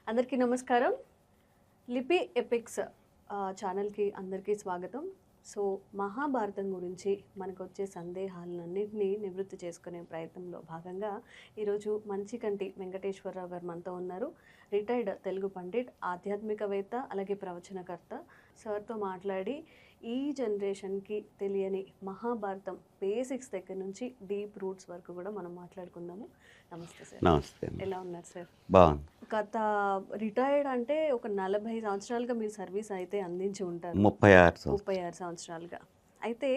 అందరికీ నమస్కారం. లిపి ఎపిక్స్ ఛానల్కి అందరికీ స్వాగతం. సో మహాభారతం గురించి మనకొచ్చే సందేహాలన్నింటినీ నివృత్తి చేసుకునే ప్రయత్నంలో భాగంగా ఈరోజు మంచికంటి వెంకటేశ్వరరావు గారు మనతో ఉన్నారు. రిటైర్డ్ తెలుగు పండిట్, ఆధ్యాత్మికవేత్త, అలాగే ప్రవచనకర్త. సార్తో మాట్లాడి ఈ జనరేషన్కి తెలియని మహాభారతం బేసిక్స్ దగ్గర నుంచి డీప్ రూట్స్ వరకు కూడా మనం మాట్లాడుకుందాము. నమస్తే సార్. నమస్తే. ఎలా ఉన్నారు సార్? బాగుంది. గత రిటైర్డ్ అంటే ఒక 40 సంవత్సరాలుగా మీరు సర్వీస్ అయితే అందించి ఉంటారు. 36 సంవత్సరాలుగా. అయితే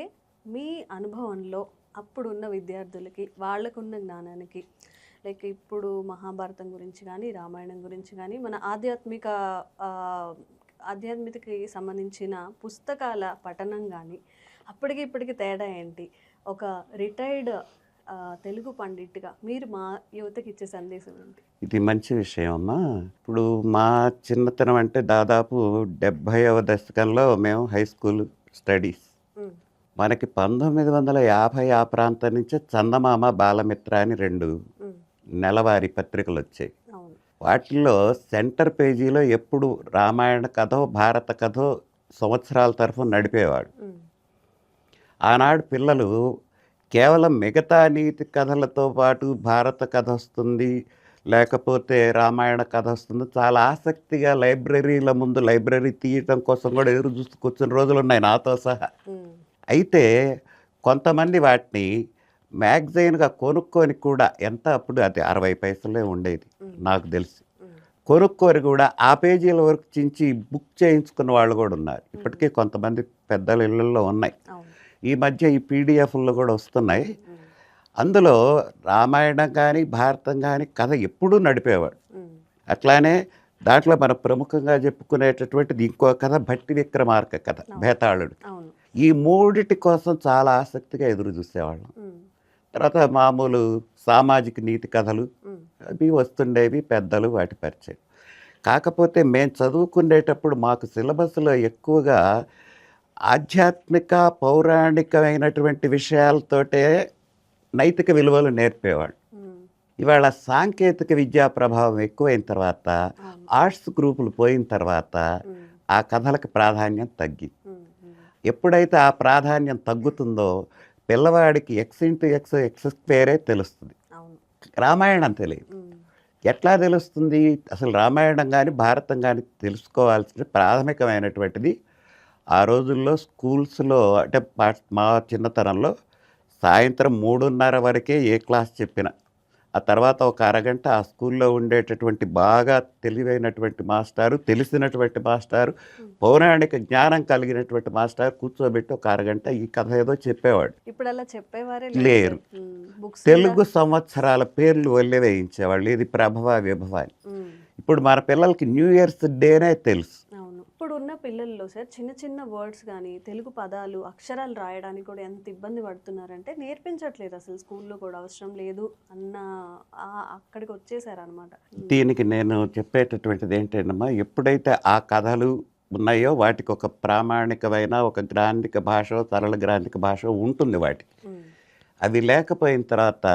మీ అనుభవంలో అప్పుడున్న విద్యార్థులకి వాళ్ళకున్న జ్ఞానానికి, లైక్ ఇప్పుడు మహాభారతం గురించి కానీ, రామాయణం గురించి కానీ, మన ఆధ్యాత్మికకి సంబంధించిన పుస్తకాల పఠనం కానీ అప్పటికి ఇప్పటికి తేడా ఏంటి? ఒక రిటైర్డ్ తెలుగు పండిట్గా మీరు మా యువతకి ఇచ్చే సందేశం ఏంటి? ఇది మంచి విషయం అమ్మా. ఇప్పుడు మా చిన్నతనం అంటే దాదాపు 70వ దశకంలో మేము హై స్కూల్ స్టడీస్. మనకి 1950 ఆ ప్రాంతం నుంచే చందమామ, బాలమిత్ర అని 2 నెలవారీ పత్రికలు వచ్చాయి. వాటిల్లో సెంటర్ పేజీలో ఎప్పుడు రామాయణ కథో భారత కథో సంవత్సరాల తరఫున నడిపేవాడు. ఆనాడు పిల్లలు కేవలం మిగతా నీతి కథలతో పాటు భారత కథ వస్తుంది, లేకపోతే రామాయణ కథ వస్తుంది, చాలా ఆసక్తిగా లైబ్రరీల ముందు లైబ్రరీ తీయటం కోసం కూడా ఎదురు చూస్తూ కూర్చున్న రోజులు ఉన్నాయి, నాతో సహా. అయితే కొంతమంది వాటిని మ్యాగజైన్గా కొనుక్కొని కూడా, ఎంత అప్పుడు అది 60 పైసలే ఉండేది నాకు తెలిసి, కొనుక్కొని కూడా ఆ పేజీల వరకు చించి బుక్ చేయించుకున్న వాళ్ళు కూడా ఉన్నారు. ఇప్పటికీ కొంతమంది పెద్దల ఇళ్ళల్లో ఉన్నాయి. ఈ మధ్య ఈ పీడిఎఫ్లో కూడా వస్తున్నాయి. అందులో రామాయణం కానీ భారతం కానీ కథ ఎప్పుడూ నడిపేవాడు. అట్లానే దాంట్లో మనం ప్రముఖంగా చెప్పుకునేటటువంటిది ఇంకో కథ, భట్టి విక్రమార్క కథ, భేతాళుడు. ఈ 3 కోసం చాలా ఆసక్తిగా ఎదురు చూసేవాళ్ళం. తర్వాత మామూలు సామాజిక నీతి కథలు అవి వస్తుండేవి, పెద్దలు వాటి పరిచయం. కాకపోతే మేము చదువుకునేటప్పుడు మాకు సిలబస్లో ఎక్కువగా ఆధ్యాత్మిక పౌరాణికమైనటువంటి విషయాలతోటే నైతిక విలువలు నేర్పేవాళ్ళు. ఇవాళ సాంకేతిక విద్యా ప్రభావం ఎక్కువైన తర్వాత, ఆర్ట్స్ గ్రూపులు పోయిన తర్వాత ఆ కథలకు ప్రాధాన్యం తగ్గింది. ఎప్పుడైతే ఆ ప్రాధాన్యం తగ్గుతుందో పిల్లవాడికి x*x² తెలుస్తుంది, రామాయణం తెలియదు. ఎట్లా తెలుస్తుంది? అసలు రామాయణం కానీ భారతం కానీ తెలుసుకోవాల్సిన ప్రాథమికమైనటువంటిది ఆ రోజుల్లో స్కూల్స్లో, అంటే మా చిన్నతనంలో సాయంత్రం 3:30 వరకే ఏ క్లాస్ చెప్పినా, ఆ తర్వాత ఒక అరగంట ఆ స్కూల్లో ఉండేటటువంటి బాగా తెలివైనటువంటి మాస్టారు, తెలిసినటువంటి మాస్టారు, పౌరాణిక జ్ఞానం కలిగినటువంటి మాస్టారు కూర్చోబెట్టి ఒక అరగంట ఈ కథ ఏదో చెప్పేవాడు. ఇప్పుడు అలా చెప్పేవారే లేరు. తెలుగు సంవత్సరాల పేర్లు వల్లే వేయించేవాళ్ళు, ఇది ప్రభవ విభవ అని. ఇప్పుడు మన పిల్లలకి న్యూ ఇయర్స్ డేనే తెలుసు. ఇప్పుడు ఉన్న పిల్లల్లో సార్ చిన్న చిన్న వర్డ్స్ కానీ, తెలుగు పదాలు, అక్షరాలు రాయడానికి కూడా ఎంత ఇబ్బంది పడుతున్నారంటే నేర్పించట్లేదు అసలు. స్కూల్లో కూడా అవసరం లేదు అన్న అక్కడికి వచ్చేసారు అనమాట. దీనికి నేను చెప్పేటటువంటిది ఏంటంటమ్మా, ఎప్పుడైతే ఆ కథలు ఉన్నాయో వాటికి ఒక ప్రామాణికమైన ఒక గ్రాంధిక భాష, సరళ గ్రాంధిక భాష ఉంటుంది వాటికి. అవి లేకపోయిన తర్వాత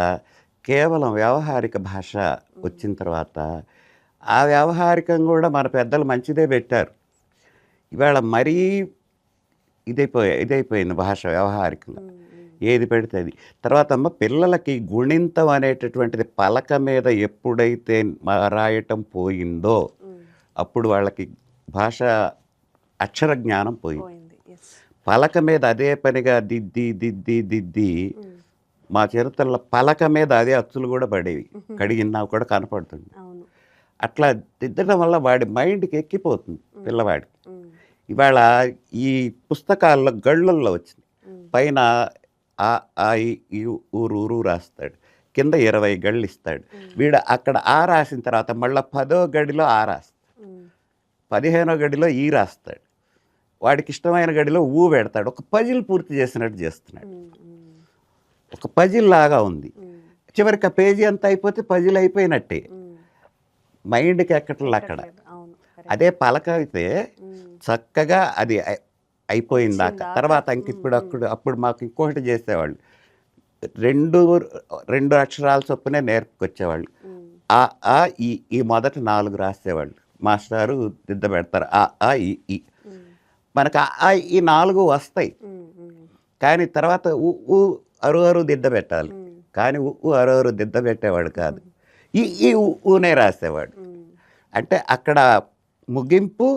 కేవలం వ్యవహారిక భాష వచ్చిన తర్వాత, ఆ వ్యవహారికం కూడా మన పెద్దలు మంచిదే పెట్టారు. ఇవాళ మరీ ఇదైపోయింది భాష వ్యవహారికంగా, ఏది పెడితే అది. తర్వాత పిల్లలకి గుణింతం అనేటటువంటిది పలక మీద ఎప్పుడైతే రాయటం పోయిందో అప్పుడు వాళ్ళకి భాష అక్షర జ్ఞానం పోయింది. పలక మీద అదే పనిగా దిద్ది మా చిరుతల పలక మీద అదే అచ్చులు కూడా పడేవి, కడిగినా కూడా కనపడుతుంది. అట్లా దిద్దడం వల్ల వాడి మైండ్కి ఎక్కిపోతుంది పిల్లవాడికి. ఇవాళ ఈ పుస్తకాల్లో గళ్ళల్లో వచ్చింది, పైన ఊరు రాస్తాడు, కింద 20 గళ్ళు ఇస్తాడు. వీడు అక్కడ ఆ రాసిన తర్వాత మళ్ళీ 10వ గడిలో ఆ రాస్తాడు, 15వ గడిలో ఈ రాస్తాడు, వాడికి ఇష్టమైన గడిలో ఊ పెడతాడు. ఒక పజిల్ పూర్తి చేసినట్టు చేస్తున్నాడు. ఒక పజిల్ లాగా ఉంది. చివరికి ఆ పేజీ అంతా అయిపోతే పజిల్ అయిపోయినట్టే, మైండ్కి ఎక్కట్లేదు అక్కడ. అదే పలక అయితే చక్కగా అది అయిపోయిందాక. తర్వాత అప్పుడు మాకు ఇంకొకటి చేసేవాళ్ళు, 2 అక్షరాల చొప్పునే నేర్పుకొచ్చేవాళ్ళు. ఆ ఆ ఈ మొదటి 4 రాసేవాళ్ళు. మాస్టారు దిద్ద పెడతారు. ఆ ఆ ఈ. మనకు ఆ ఈ 4 వస్తాయి. కానీ తర్వాత ఉ అరు అరు దిద్ద పెట్టాలి. కానీ అరు అరు దిద్ద పెట్టేవాడు కాదు. ఈ ఊనే రాసేవాడు. అంటే అక్కడ ముగింపు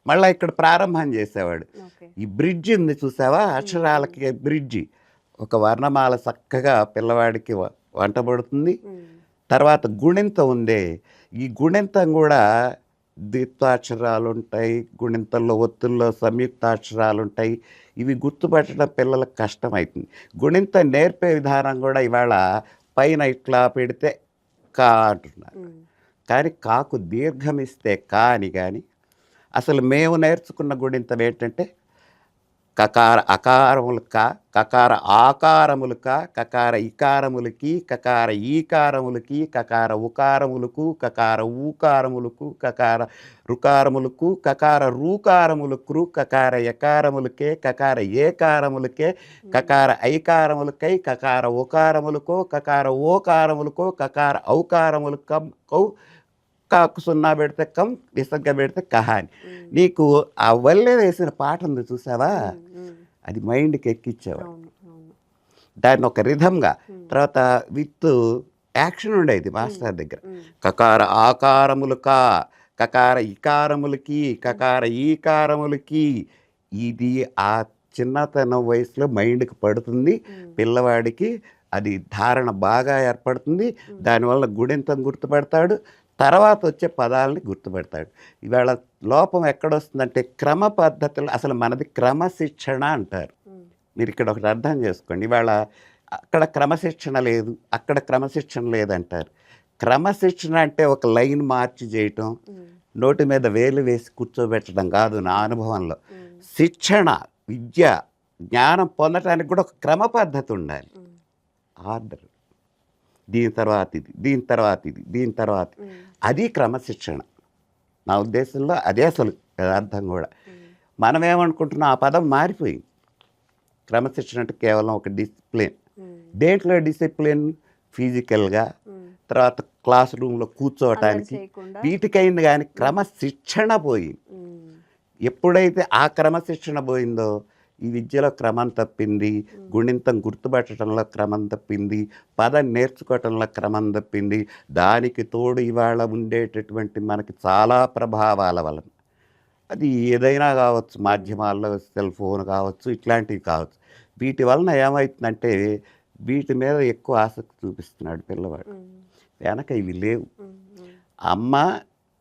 మళ్ళీ ఇక్కడ ప్రారంభం చేసేవాడు. ఈ బ్రిడ్జ్ ఉంది చూసావా, అక్షరాలకి బ్రిడ్జి. ఒక వర్ణమాల చక్కగా పిల్లవాడికి వంటబడుతుంది. తర్వాత గుణింతం ఉందే, ఈ గుణింతం కూడా ద్విత్వాక్షరాలు ఉంటాయి, గుణింతంలో ఒత్తుల్లో సంయుక్తాక్షరాలు ఉంటాయి. ఇవి గుర్తుపట్టడం పిల్లలకు కష్టమవుతుంది. గుణింతం నేర్పే విధానం కూడా ఇవాళ పైన ఇట్లా పెడితే కా అంటున్నారు, కానీ కాకు దీర్ఘమిస్తే కా అని. కానీ అసలు మేము నేర్చుకున్న గుణింతం ఏంటంటే కకార అకారములు క, కకార ఆకారములు క, కకార ఇకారములకి, కకార ఈకారములకి, కకార ఉకారములకు, కకార ఊకారములకు, కకార రుకారములకు, కకార రూకారములకు, కకార యకారములకే, కకార ఏకారములకే, కకార ఐకారములకై, కకార ఉకారములకు, కకార ఓకారములకు, కకార ఔకారములకు కౌ, కాకు సున్నా పెడితే కం, విసర్గ పెడితే కహాని. నీకు ఆ వల్లే వేసిన పాట ఉంది చూసావా, అది మైండ్కి ఎక్కించేవాడు. దాన్ని ఒక రిధంగా. తర్వాత విత్ యాక్షన్ ఉండేది మాస్టర్ దగ్గర. కకార ఆకారములు కా, కకార ఇకారములకి, కకార ఈకారములకి. ఇది ఆ చిన్నతనం వయసులో మైండ్కి పడుతుంది పిల్లవాడికి. అది ధారణ బాగా ఏర్పడుతుంది. దానివల్ల గుణింతం గుర్తుపడతాడు, తర్వాత వచ్చే పదాలని గుర్తుపెడతాడు. ఇవాళ లోపం ఎక్కడొస్తుందంటే క్రమ పద్ధతులు. అసలు మనది క్రమశిక్షణ అంటారు. మీరు ఇక్కడ ఒకటి అర్థం చేసుకోండి. ఇవాళ అక్కడ క్రమశిక్షణ లేదు, అక్కడ క్రమశిక్షణ లేదంటారు. క్రమశిక్షణ అంటే ఒక లైన్ మార్చి చేయటం, నోటి మీద వేలు వేసి కూర్చోబెట్టడం కాదు. నా అనుభవంలో శిక్షణ, విద్య, జ్ఞానం పొందటానికి కూడా ఒక క్రమ పద్ధతి ఉండాలి. ఆర్డర్, దీని తర్వాత ఇది, దీని తర్వాత ఇది, దీని తర్వాత అది క్రమశిక్షణ. నా ఉద్దేశంలో అదే అసలు అర్థం కూడా. మనం ఏమనుకుంటున్నాం, ఆ పదం మారిపోయింది. క్రమశిక్షణ అంటే కేవలం ఒక డిసిప్లిన్. దేంట్లో డిసిప్లిన్? ఫిజికల్గా, తర్వాత క్లాస్ రూమ్లో కూర్చోవటానికి, వీటికైంది. కానీ క్రమశిక్షణ పోయింది. ఎప్పుడైతే ఆ క్రమశిక్షణ పోయిందో ఈ విద్యలో క్రమం తప్పింది, గుణింతం గుర్తుపట్టడంలో క్రమం తప్పింది, పదం నేర్చుకోవటంలో క్రమం తప్పింది. దానికి తోడు ఇవాళ ఉండేటటువంటి మనకి చాలా ప్రభావాల వలన, అది ఏదైనా కావచ్చు, మాధ్యమాల్లో సెల్ ఫోన్ కావచ్చు, ఇట్లాంటివి కావచ్చు. వీటి వలన ఏమవుతుందంటే వీటి మీద ఎక్కువ ఆసక్తి చూపిస్తున్నాడు పిల్లవాడు. వెనక ఇవి లేవు. అమ్మ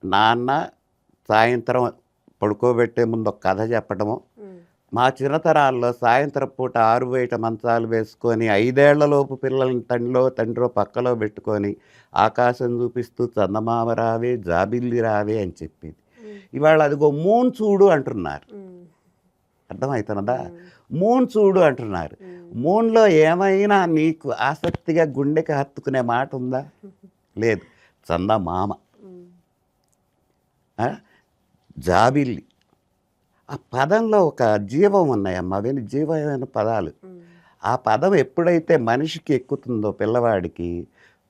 నాన్న సాయంత్రం పడుకోబెట్టే ముందు ఒక కథ చెప్పడము. మా చిన్నతరాల్లో సాయంత్రం పూట 6 బయట మంచాలు వేసుకొని 5 ఏళ్లలోపు పిల్లల్ని తండ్రో పక్కలో పెట్టుకొని ఆకాశం చూపిస్తూ చందమామ రావే, జాబిల్లి రావే అని చెప్పేది. ఇవాళ అదిగో మూన్ చూడు అంటున్నారు. అర్థమవుతున్నదా? మూన్ చూడు అంటున్నారు. మూన్లో ఏమైనా నీకు ఆసక్తిగా గుండెకి హత్తుకునే మాట ఉందా? లేదు. చందమామ, జాబిల్లి, ఆ పదంలో ఒక జీవం ఉన్నాయమ్మా. అవన్నీ జీవమైన పదాలు. ఆ పదం ఎప్పుడైతే మనిషికి ఎక్కుతుందో పిల్లవాడికి,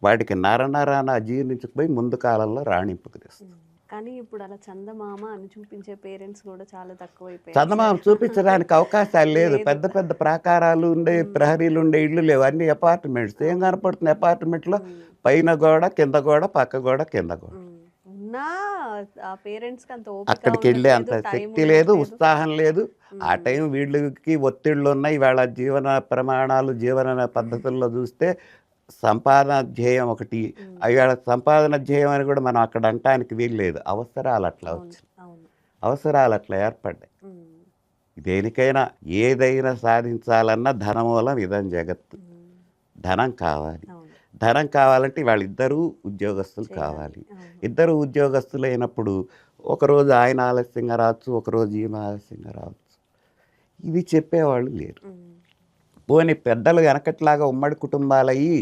వాడికి నరనరాన జీర్ణించుకుపోయి ముందు కాలంలో రాణింపుకు తెస్తుంది. కానీ ఇప్పుడు అలా చందమామ అని చూపించే పేరెంట్స్ కూడా చాలా తక్కువైపోయారు. చందమామ చూపించడానికి అవకాశాలు లేదు. పెద్ద పెద్ద ప్రాకారాలు ఉండే, ప్రహరీలు ఉండే ఇళ్ళు లేవు, అన్ని అపార్ట్మెంట్స్. ఏం కనపడుతుంది అపార్ట్మెంట్లో? పైన గోడ, కింద గోడ, పక్క గోడ, కింద గోడ. అక్కడికి వెళ్ళే అంత శక్తి లేదు, ఉత్సాహం లేదు. ఆ టైం వీళ్ళకి ఒత్తిళ్ళు ఉన్నాయి. ఇవాళ జీవన ప్రమాణాలు, జీవన పద్ధతుల్లో చూస్తే సంపాదన ధ్యేయం ఒకటి. ఇవాళ సంపాదన ధ్యేయం అని కూడా మనం అక్కడ అనటానికి వీల్లేదు. అవసరాలు అట్లా వచ్చినాయి, అవసరాలు అట్లా ఏర్పడ్డాయి. దేనికైనా ఏదైనా సాధించాలన్నా ధనమూలం ఇదం జగత్తు. ధనం కావాలి. ధనం కావాలంటే వాళ్ళిద్దరూ ఉద్యోగస్తులు కావాలి. ఇద్దరు ఉద్యోగస్తులు అయినప్పుడు ఒకరోజు ఆయన ఆలస్యంగా రావచ్చు, ఒకరోజు ఈమె ఆలస్యంగా రావచ్చు. ఇవి చెప్పేవాళ్ళు లేరు. పోనీ పెద్దలు వెనకట్లాగా ఉమ్మడి కుటుంబాలయ్యి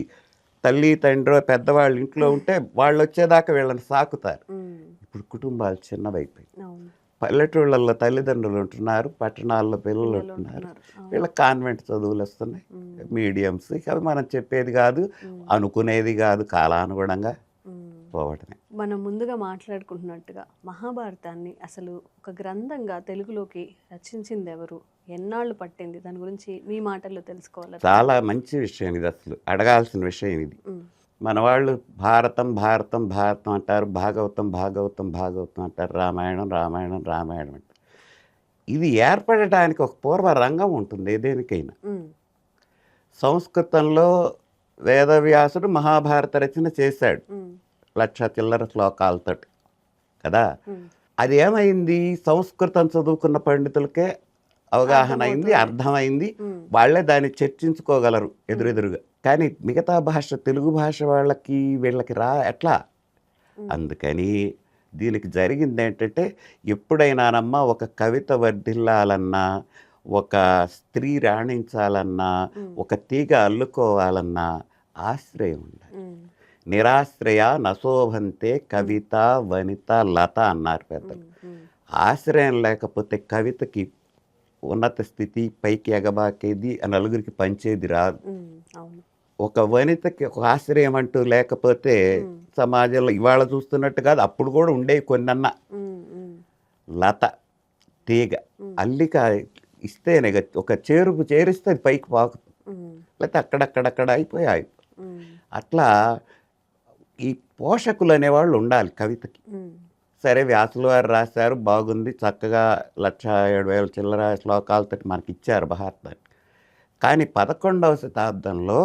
తల్లి తండ్రి పెద్దవాళ్ళు ఇంట్లో ఉంటే వాళ్ళు వచ్చేదాకా వీళ్ళని సాకుతారు. ఇప్పుడు కుటుంబాలు చిన్నవైపోయి పల్లెటూళ్ళల్లో తల్లిదండ్రులు ఉంటున్నారు, పట్టణాల్లో పిల్లలు ఉంటున్నారు. వీళ్ళ కాన్వెంట్ చదువులు వస్తున్నాయి, మీడియంస్. అవి మనం చెప్పేది కాదు, అనుకునేది కాదు కాలానుగుణంగా. పోవటమే. మనం ముందుగా మాట్లాడుకుంటున్నట్టుగా మహాభారతాన్ని అసలు ఒక గ్రంథంగా తెలుగులోకి రచించింది ఎవరు, ఎన్నాళ్ళు పట్టింది, దాని గురించి మీ మాటల్లో తెలుసుకోవాలి. చాలా మంచి విషయం ఇది, అసలు అడగాల్సిన విషయం ఇది. మన వాళ్ళు భారతం భారతం భారతం అంటారు, భాగవతం భాగవతం భాగవతం అంటారు, రామాయణం రామాయణం రామాయణం అంటారు. ఇది ఏర్పడటానికి ఒక పూర్వ రంగం ఉంటుంది దేనికైనా. సంస్కృతంలో వేదవ్యాసుడు మహాభారత రచన చేశాడు 1,00,000 చిల్లర శ్లోకాలతో కదా. అది ఏమైంది, సంస్కృతం చదువుకున్న పండితులకే అవగాహన అయింది, అర్థమైంది, వాళ్ళే దాన్ని చర్చించుకోగలరు ఎదురెదురుగా. కానీ మిగతా భాష, తెలుగు భాష వాళ్ళకి వీళ్ళకి ఎట్లా? అందుకని దీనికి జరిగింది ఏంటంటే, ఎప్పుడైనానమ్మా ఒక కవిత వర్ధిల్లాలన్నా, ఒక స్త్రీ రాణించాలన్నా, ఒక తీగ అల్లుకోవాలన్నా ఆశ్రయం ఉండాలి. నిరాశ్రయ నశోభంతే కవిత వనిత లత అన్నారు పెద్దలు. ఆశ్రయం లేకపోతే కవితకి ఉన్నత స్థితి, పైకి ఎగబాకేది, నలుగురికి పంచేది రాదు. ఒక వనితకి ఒక ఆశ్రయం అంటూ లేకపోతే సమాజంలో ఇవాళ చూస్తున్నట్టు కాదు, అప్పుడు కూడా ఉండేవి కొన్నన్నా. లత తీగ అల్లిక ఇస్తేనే ఒక చేరిస్తే అది పైకి పాకుతుంది, లేకపోతే అక్కడక్కడక్కడ అయిపోయాయి. అట్లా ఈ పోషకులు అనేవాళ్ళు ఉండాలి కవితకి. సరే, వ్యాసుల వారు రాశారు, బాగుంది, చక్కగా 1,07,000 చిల్లర శ్లోకాలతో మనకి ఇచ్చారు భారతాన్ని. కానీ 11వ శతాబ్దంలో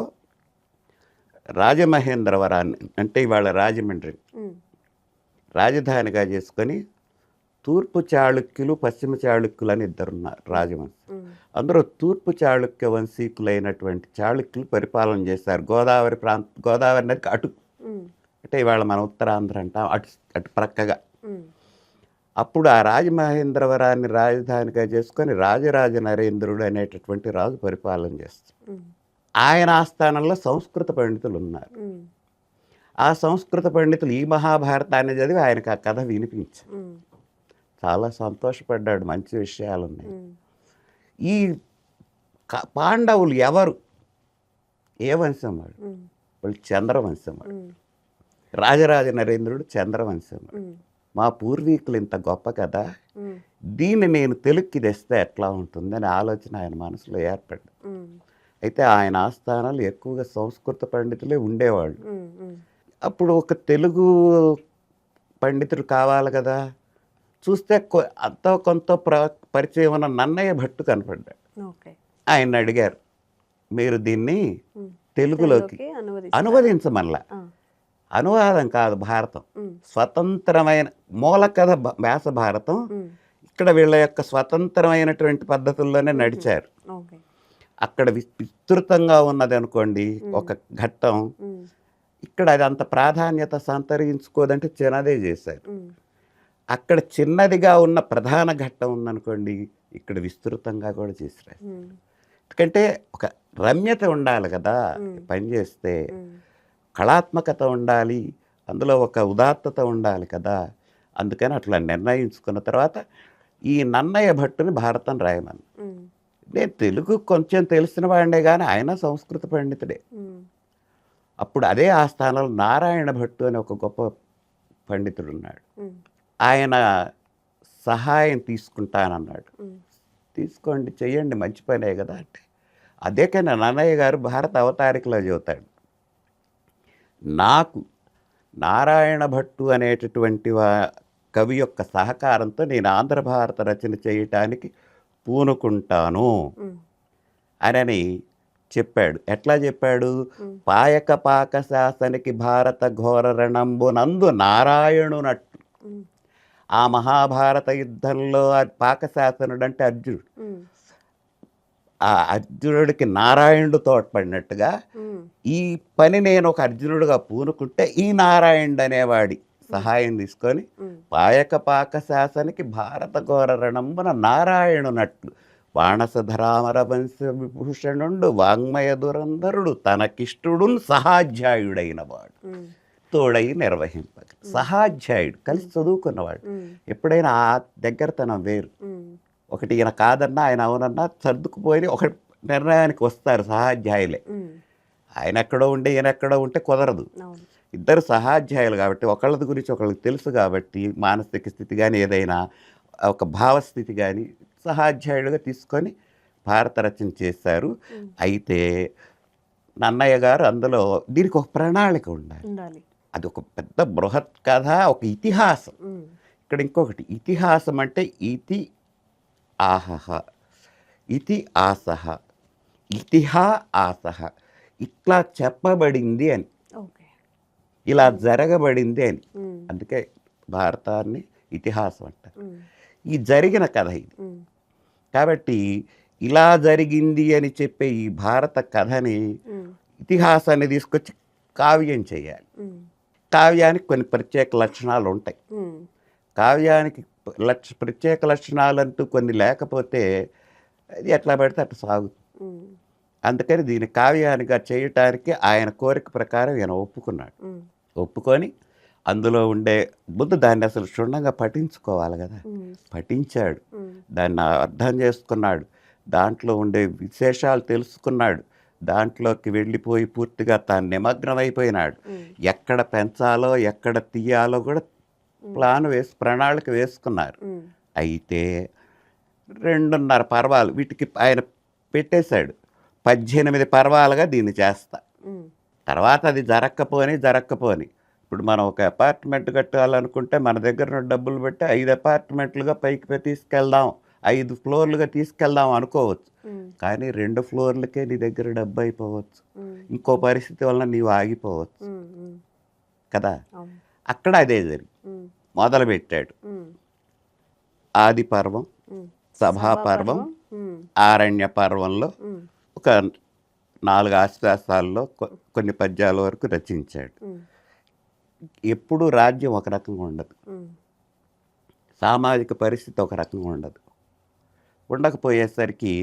రాజమహేంద్రవరాన్ని, అంటే ఇవాళ రాజమండ్రి రాజధానిగా చేసుకొని తూర్పు చాళుక్యులు పశ్చిమ చాళుక్యులు అని ఇద్దరున్నారు రాజవంశం. అందరూ తూర్పు చాళుక్య వంశీకులైనటువంటి చాళుక్యులు పరిపాలన చేశారు గోదావరి నదికి అటు, అంటే ఇవాళ మన ఉత్తరాంధ్ర అంటాం, అటు ప్రక్కగా. అప్పుడు ఆ రాజమహేంద్రవరాన్ని రాజధానిగా చేసుకొని రాజరాజ నరేంద్రుడు అనేటటువంటి రాజు పరిపాలన చేస్తారు. ఆయన ఆస్థానంలో సంస్కృత పండితులు ఉన్నారు. ఆ సంస్కృత పండితులు ఈ మహాభారతాన్ని చదివి ఆయనకు ఆ కథ వినిపించారు. చాలా సంతోషపడ్డాడు, మంచి విషయాలు ఉన్నాయి. ఈ పాండవులు ఎవరు, ఏ వంశం వాడు? వాళ్ళు చంద్రవంశం వాడు. రాజరాజ నరేంద్రుడు చంద్రవంశం వాడు. మా పూర్వీకులు ఇంత గొప్ప కదా, దీన్ని నేను తెలుగుకి తెస్తే ఎట్లా ఉంటుందని ఆలోచన ఆయన మనసులో ఏర్పడ్డది. అయితే ఆయన ఆస్థానాలు ఎక్కువగా సంస్కృత పండితులే ఉండేవాళ్ళు. అప్పుడు ఒక తెలుగు పండితుడు కావాలి కదా, చూస్తే అంతో కొంత పరిచయం ఉన్న నన్నయ్య భట్టు కనపడ్డాడు. ఆయన అడిగారు, మీరు దీన్ని తెలుగులోకి అనువదించమల్లా. అనువాదం కాదు భారతం, స్వతంత్రమైన మూల కథ వ్యాస భారతం. ఇక్కడ వీళ్ళ యొక్క స్వతంత్రమైనటువంటి పద్ధతుల్లోనే నడిచారు. అక్కడ విస్తృతంగా ఉన్నది అనుకోండి ఒక ఘట్టం, ఇక్కడ అది అంత ప్రాధాన్యత సంతరించుకోదంటే చిన్నదే చేశారు. అక్కడ చిన్నదిగా ఉన్న ప్రధాన ఘట్టం ఉందనుకోండి, ఇక్కడ విస్తృతంగా కూడా చేశారు. ఎందుకంటే ఒక రమ్యత ఉండాలి కదా పనిచేస్తే, కళాత్మకత ఉండాలి, అందులో ఒక ఉదాత్తత ఉండాలి కదా. అందుకని అట్లా నిర్ణయించుకున్న తర్వాత ఈ నన్నయ్య భట్టుని భారతం రాయమని. నేను తెలుగు కొంచెం తెలిసిన వాడినే కానీ ఆయన సంస్కృత పండితుడే. అప్పుడు అదే ఆస్థానంలో నారాయణ భట్టు అని ఒక గొప్ప పండితుడు ఉన్నాడు. ఆయన సహాయం తీసుకుంటానన్నాడు. తీసుకోండి, చెయ్యండి, మంచి పనే కదా అంటే. అదే కానీ నన్నయ్య గారు భారత అవతారికలో చెబుతాడు, నాకు నారాయణ భట్టు అనేటటువంటి కవి యొక్క సహకారంతో నేను ఆంధ్ర భారత రచన చేయటానికి పూనుకుంటాను అని చెప్పాడు. ఎట్లా చెప్పాడు? పాయక పాక శాసనికి భారత ఘోర రణంబునందు నారాయణునట్టు. ఆ మహాభారత యుద్ధంలో పాకశాసనుడు అంటే అర్జునుడు, ఆ అర్జునుడికి నారాయణుడు తోడ్పడినట్టుగా ఈ పని నేను ఒక అర్జునుడుగా పూనుకుంటే ఈ నారాయణుడు అనేవాడి సహాయం తీసుకొని పాయక పాక శాసనికి భారత ఘోర రణంబున నారాయణునట్లు వాణసధరామర వంశ విభూషణుండు వాంగ్మయ దురంధరుడు తనకిష్టుడు సహాధ్యాయుడైన వాడు తోడై నిర్వహింపక. సహాధ్యాయుడు కలిసి చదువుకున్నవాడు. ఎప్పుడైనా ఆ దగ్గరతనం వేరు. ఒకటి ఈయన కాదన్నా ఆయన అవునన్నా సర్దుకుపోయి ఒక నిర్ణయానికి వస్తారు సహాధ్యాయులే. ఆయన ఎక్కడో ఉంటే ఈయన ఎక్కడో ఉంటే కుదరదు. ఇద్దరు సహాధ్యాయులు కాబట్టి ఒకళ్ళది గురించి ఒకళ్ళకి తెలుసు కాబట్టి మానసిక స్థితి కానీ ఏదైనా ఒక భావస్థితి కానీ సహాధ్యాయులుగా తీసుకొని భారత రచన చేశారు. అయితే నన్నయ్య గారు అందులో దీనికి ఒక ప్రణాళిక ఉండాలి. అది ఒక పెద్ద బృహత్ కథ, ఒక ఇతిహాసం. ఇక్కడ ఇంకొకటి ఇతిహాసం అంటే ఇతి ఆహహ, ఇతి ఆసహ, ఇతిహా ఆసహ, ఇట్లా చెప్పబడింది అని, ఇలా జరగబడింది అని. అందుకే భారతాన్ని ఇతిహాసం అంటారు. ఈ జరిగిన కథ ఇది. కాబట్టి ఇలా జరిగింది అని చెప్పే ఈ భారత కథని ఇతిహాసాన్ని తీసుకొచ్చి కావ్యం చేయాలి. కావ్యానికి కొన్ని ప్రత్యేక లక్షణాలు ఉంటాయి. కావ్యానికి ప్రత్యేక లక్షణాలంటూ కొన్ని లేకపోతే అది ఎట్లా పడితే అట్లా సాగుతుంది. అందుకని దీన్ని కావ్యానిగా చేయటానికి ఆయన కోరిక ప్రకారం ఈయన ఒప్పుకొని అందులో ఉండే ముందు దాన్ని అసలు క్షుణ్ణంగా పఠించుకోవాలి కదా. పఠించాడు, దాన్ని అర్థం చేసుకున్నాడు, దాంట్లో ఉండే విశేషాలు తెలుసుకున్నాడు, దాంట్లోకి వెళ్ళిపోయి పూర్తిగా తాను నిమగ్నమైపోయినాడు. ఎక్కడ పెంచాలో ఎక్కడ తీయాలో కూడా ప్రణాళిక వేసుకున్నారు. అయితే 2.5 పర్వాలు వీటికి ఆయన పెట్టేశాడు. 18 పర్వాలుగా దీన్ని చేస్తా. తర్వాత అది జరక్కపోని ఇప్పుడు మనం ఒక అపార్ట్మెంట్ కట్టాలనుకుంటే మన దగ్గర ఉన్న డబ్బులు పెట్టి 5 అపార్ట్మెంట్లుగా పైకి తీసుకెళ్దాం, 5 ఫ్లోర్లుగా తీసుకెళ్దాం అనుకోవచ్చు. కానీ 2 ఫ్లోర్లకే నీ దగ్గర డబ్బు అయిపోవచ్చు, ఇంకో పరిస్థితి వలన నీవు ఆగిపోవచ్చు కదా. అక్కడ అదే జరిగి మొదలుపెట్టాడు. ఆది పర్వం, సభాపర్వం, ఆరణ్య పర్వంలో ఒక 4 ఆశ్వాసాల్లో కొన్ని పద్యాల వరకు రచించాడు. ఎప్పుడు రాజ్యం ఒక రకంగా ఉండదు, సామాజిక పరిస్థితి ఒక రకంగా ఉండకపోయేసరికి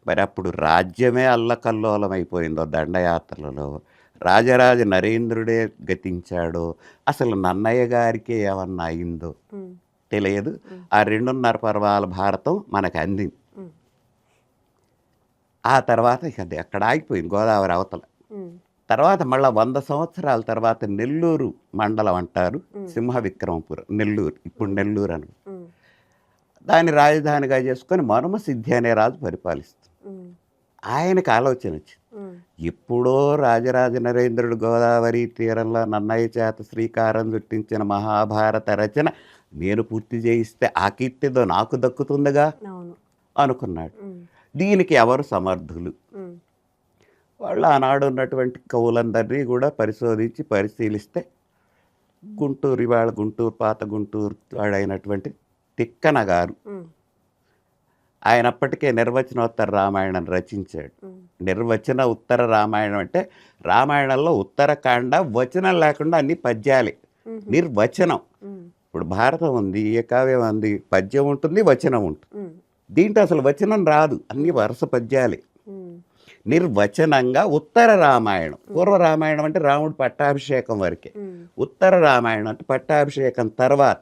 మరి అప్పుడు రాజ్యమే అల్లకల్లోలం అయిపోయిందో దండయాత్రలలో, రాజరాజ నరేంద్రుడే గతించాడో, అసలు నన్నయ్య గారికి ఏమన్నా అయిందో తెలియదు. ఆ 2.5 పర్వాల భారతం మనకు అందింది. ఆ తర్వాత ఇక అది అక్కడ ఆగిపోయింది, గోదావరి అవతల. తర్వాత మళ్ళీ 100 సంవత్సరాల తర్వాత నెల్లూరు మండలం అంటారు, సింహ విక్రమపురం, నెల్లూరు, ఇప్పుడు నెల్లూరు అని, దాన్ని రాజధానిగా చేసుకొని మనుమ సిద్ధి అనే రాజు పరిపాలిస్తుంది. ఆయనకు ఆలోచన వచ్చింది, ఎప్పుడో రాజరాజ నరేంద్రుడు గోదావరి తీరంలో నన్నయ్య చేత శ్రీకారం చుట్టించిన మహాభారత రచన నేను పూర్తి చేయిస్తే ఆ కీర్తిదో నాకు దక్కుతుందిగా అనుకున్నాడు. దీనికి ఎవరు సమర్థులు? వాళ్ళు ఆనాడు ఉన్నటువంటి కవులందరినీ కూడా పరిశీలిస్తే గుంటూరు, ఇవాళ గుంటూరు, పాత గుంటూరు వాడైనటువంటి తిక్కన గారు, ఆయన అప్పటికే నిర్వచనోత్తర రామాయణం రచించాడు. నిర్వచన ఉత్తర రామాయణం అంటే రామాయణంలో ఉత్తరకాండ వచనం లేకుండా అన్ని పద్యాలే, నిర్వచనం. ఇప్పుడు భారతం ఉంది, ఏ కావ్యం ఉంది, పద్యం ఉంటుంది, వచనం ఉంటుంది. దీంట్లో అసలు వచనం రాదు, అన్ని వరుస పద్యాలే. నిర్వచనంగా ఉత్తర రామాయణం, పూర్వ రామాయణం అంటే రాముడి పట్టాభిషేకం వరకే, ఉత్తర రామాయణం అంటే పట్టాభిషేకం తర్వాత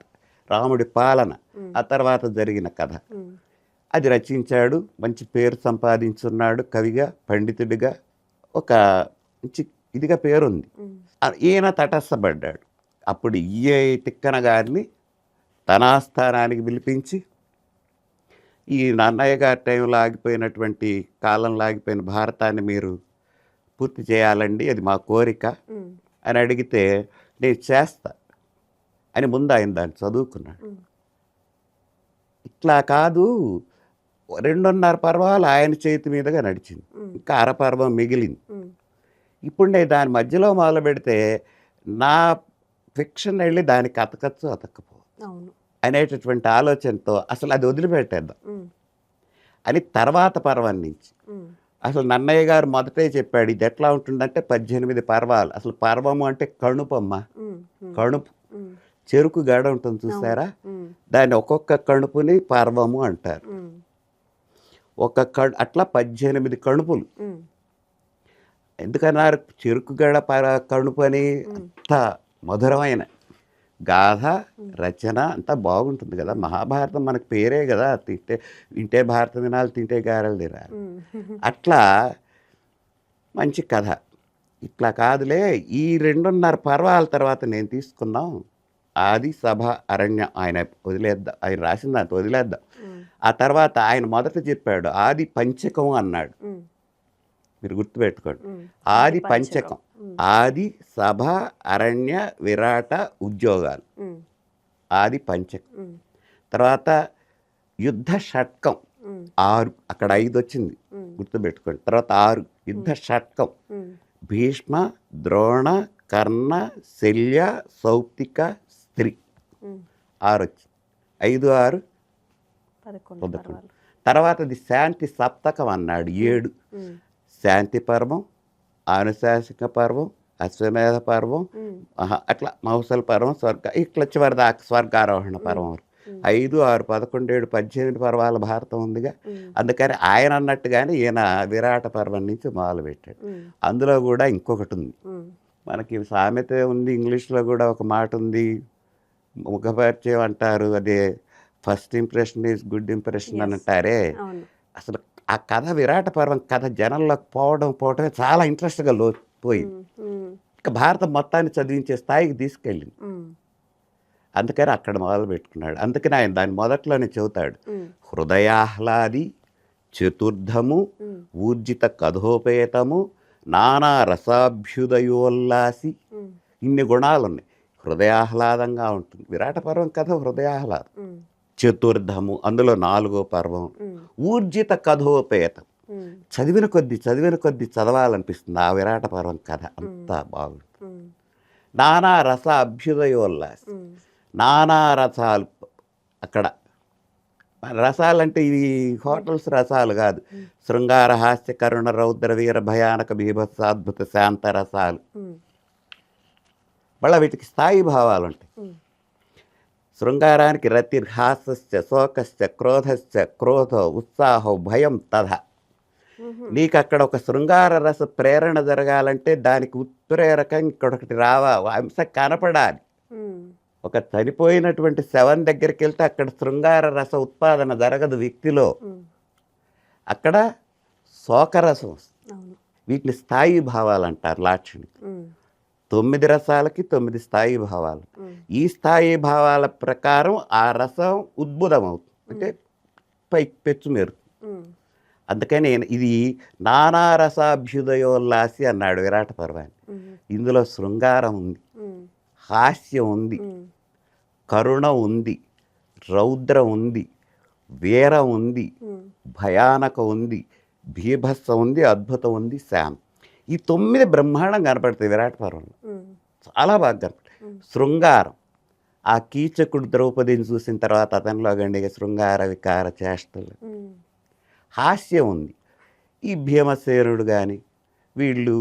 రాముడి పాలన, ఆ తర్వాత జరిగిన కథ. అది రచించాడు, మంచి పేరు సంపాదించున్నాడు, కవిగా, పండితుడిగా ఒక మంచి ఇదిగా పేరుంది. ఈయన తటస్థపడ్డాడు. అప్పుడు ఈ తిక్కన గారిని తన ఆస్థానానికి పిలిపించి, ఈ నన్నయ్య గారి టైంలో ఆగిపోయినటువంటి కాలంలో ఆగిపోయిన భారతాన్ని మీరు పూర్తి చేయాలండి, అది మా కోరిక అని అడిగితే, నేను చేస్తా అని ముందు ఆయన దాన్ని చదువుకున్నాడు. ఇట్లా కాదు, 2.5 పర్వాలు ఆయన చేతి మీదుగా నడిచింది, ఇంకా అరపర్వం మిగిలింది. ఇప్పుడు నేను దాని మధ్యలో మొదలు పెడితే నా ఫిక్షన్ వెళ్ళి దానికి అతకపో అనేటటువంటి ఆలోచనతో అసలు అది వదిలిపెట్టేద్దాం అని తర్వాత పర్వం నుంచి అసలు నన్నయ్య గారు మొదటే చెప్పాడు, ఇది ఎట్లా ఉంటుందంటే 18 పర్వాలు. అసలు పర్వము అంటే కణుపమ్మ, కణుపు, చెరుకు గడ ఉంటుంది చూసారా, దాన్ని ఒక్కొక్క కణుపుని పర్వము అంటారు. అట్లా 18 కణుపులు. ఎందుకన్నారు చెరుకు గడ కణుపు అని? అంత మధురమైన గాథ రచన అంతా బాగుంటుంది కదా. మహాభారతం మనకు పేరే కదా, వింటే భారతం వినాలి, తింటే గారెలు తినాలి. అట్లా మంచి కథ. ఇట్లా కాదులే, ఈ 2.5 పర్వాల తర్వాత నేను తీసుకున్నాం ఆది సభ అరణ్య, ఆయన వదిలేద్దాం, ఆయన రాసిన దాంతో వదిలేద్దాం. ఆ తర్వాత ఆయన మొదట చెప్పాడు ఆది పంచకం అన్నాడు. మీరు గుర్తుపెట్టుకోండి, ఆది పంచకం, ఆది సభ అరణ్య విరాట ఉద్యోగాలు, ఆది పంచకం. తర్వాత యుద్ధ షట్కం 6, అక్కడ 5 వచ్చింది గుర్తుపెట్టుకోండి. తర్వాత 6 యుద్ధ షట్కం, భీష్మ ద్రోణ కర్ణ శల్య సౌప్తిక స్త్రీ, 6 వచ్చింది. 5, 6, 11. తర్వాతది శాంతి సప్తకం అన్నాడు 7, శాంతి పర్వం, ఆనుశాసనిక పర్వం, అశ్వమేధ పర్వం, అట్లా మౌసల పర్వం, ఇట్లా చివరి దాకా స్వర్గారోహణ పర్వం వరకు. 5, 6, 11, 7, 18 పర్వాల భారతం ఉందిగా. అందుకని ఆయన అన్నట్టుగానే ఈయన విరాట పర్వం నుంచి మొదలుపెట్టాడు. అందులో కూడా ఇంకొకటి ఉంది, మనకి సామెత ఉంది, ఇంగ్లీష్లో కూడా ఒక మాట ఉంది, ముఖపరిచయం అంటారు, అదే first impression is good impression అని అంటారే. అసలు ఆ కథ, విరాట పర్వం కథ జనంలోకి పోవడమే చాలా ఇంట్రెస్ట్గా పోయింది. ఇక భారతం మొత్తాన్ని చదివించే స్థాయికి తీసుకెళ్ళింది. అందుకని అక్కడ మొదలు పెట్టుకున్నాడు. అందుకని ఆయన దాని మొదట్లోనే చెబుతాడు, హృదయాహ్లాది చతుర్థము ఊర్జిత కథోపేతము నానా రసాభ్యుదయోల్లాసి. ఇన్ని గుణాలు ఉన్నాయి. హృదయాహ్లాదంగా ఉంటుంది విరాట పర్వం కథ, హృదయాహ్లాదం. చతుర్థము, అందులో 4వ పర్వం, ఊర్జిత కథోపేతం, చదివిన కొద్ది చదవాలనిపిస్తుంది ఆ విరాట పర్వం కథ, అంతా బాగుంటుంది. నానా రస అభ్యుదయోల్లాసి, నానా రసాలు. అక్కడ రసాలంటే ఇవి హోటల్స్ రసాలు కాదు, శృంగార హాస్య కరుణ రౌద్ర వీర భయానక బీభత్సాద్భుత శాంత రసాలు. మళ్ళీ వీటికి స్థాయి భావాలు ఉంటాయి. శృంగారానికి రతిర్హాస్య శోకశ్చ క్రోధశ్చ క్రోధ ఉత్సాహ భయం తథ. నీకు అక్కడ ఒక శృంగార రస ప్రేరణ జరగాలంటే దానికి ఉత్ప్రేరకం ఇంకొకటి అంశ కనపడాలి. ఒక చనిపోయినటువంటి శవం దగ్గరికి వెళ్తే అక్కడ శృంగార రస ఉత్పాదన జరగదు వ్యక్తిలో, అక్కడ శోకరసం. వీటిని స్థాయి భావాలు అంటారు లాక్షణిక. 9 రసాలకి 9 స్థాయి భావాలు. ఈ స్థాయి భావాల ప్రకారం ఆ రసం ఉద్భుతం అవుతుంది, అంటే పైకి పెచ్చుమేరుతుంది. అందుకని ఇది నానా రసాభ్యుదయోల్లాసి అన్నాడు విరాట పర్వాన్ని. ఇందులో శృంగారం ఉంది, హాస్యం ఉంది, కరుణ ఉంది, రౌద్రం ఉంది, వీరం ఉంది, భయానక ఉంది, భీభత్సం ఉంది, అద్భుతం ఉంది, శాంతి. ఈ 9 బ్రహ్మాండం కనపడతాయి విరాట పర్వంలో, చాలా బాగా కనపడతాయి. శృంగారం, ఆ కీచకుడు ద్రౌపదిని చూసిన తర్వాత అతనిలో గండిగా శృంగార వికార చేష్టలు. హాస్యం ఉంది, ఈ భీమసేనుడు కానీ వీళ్ళు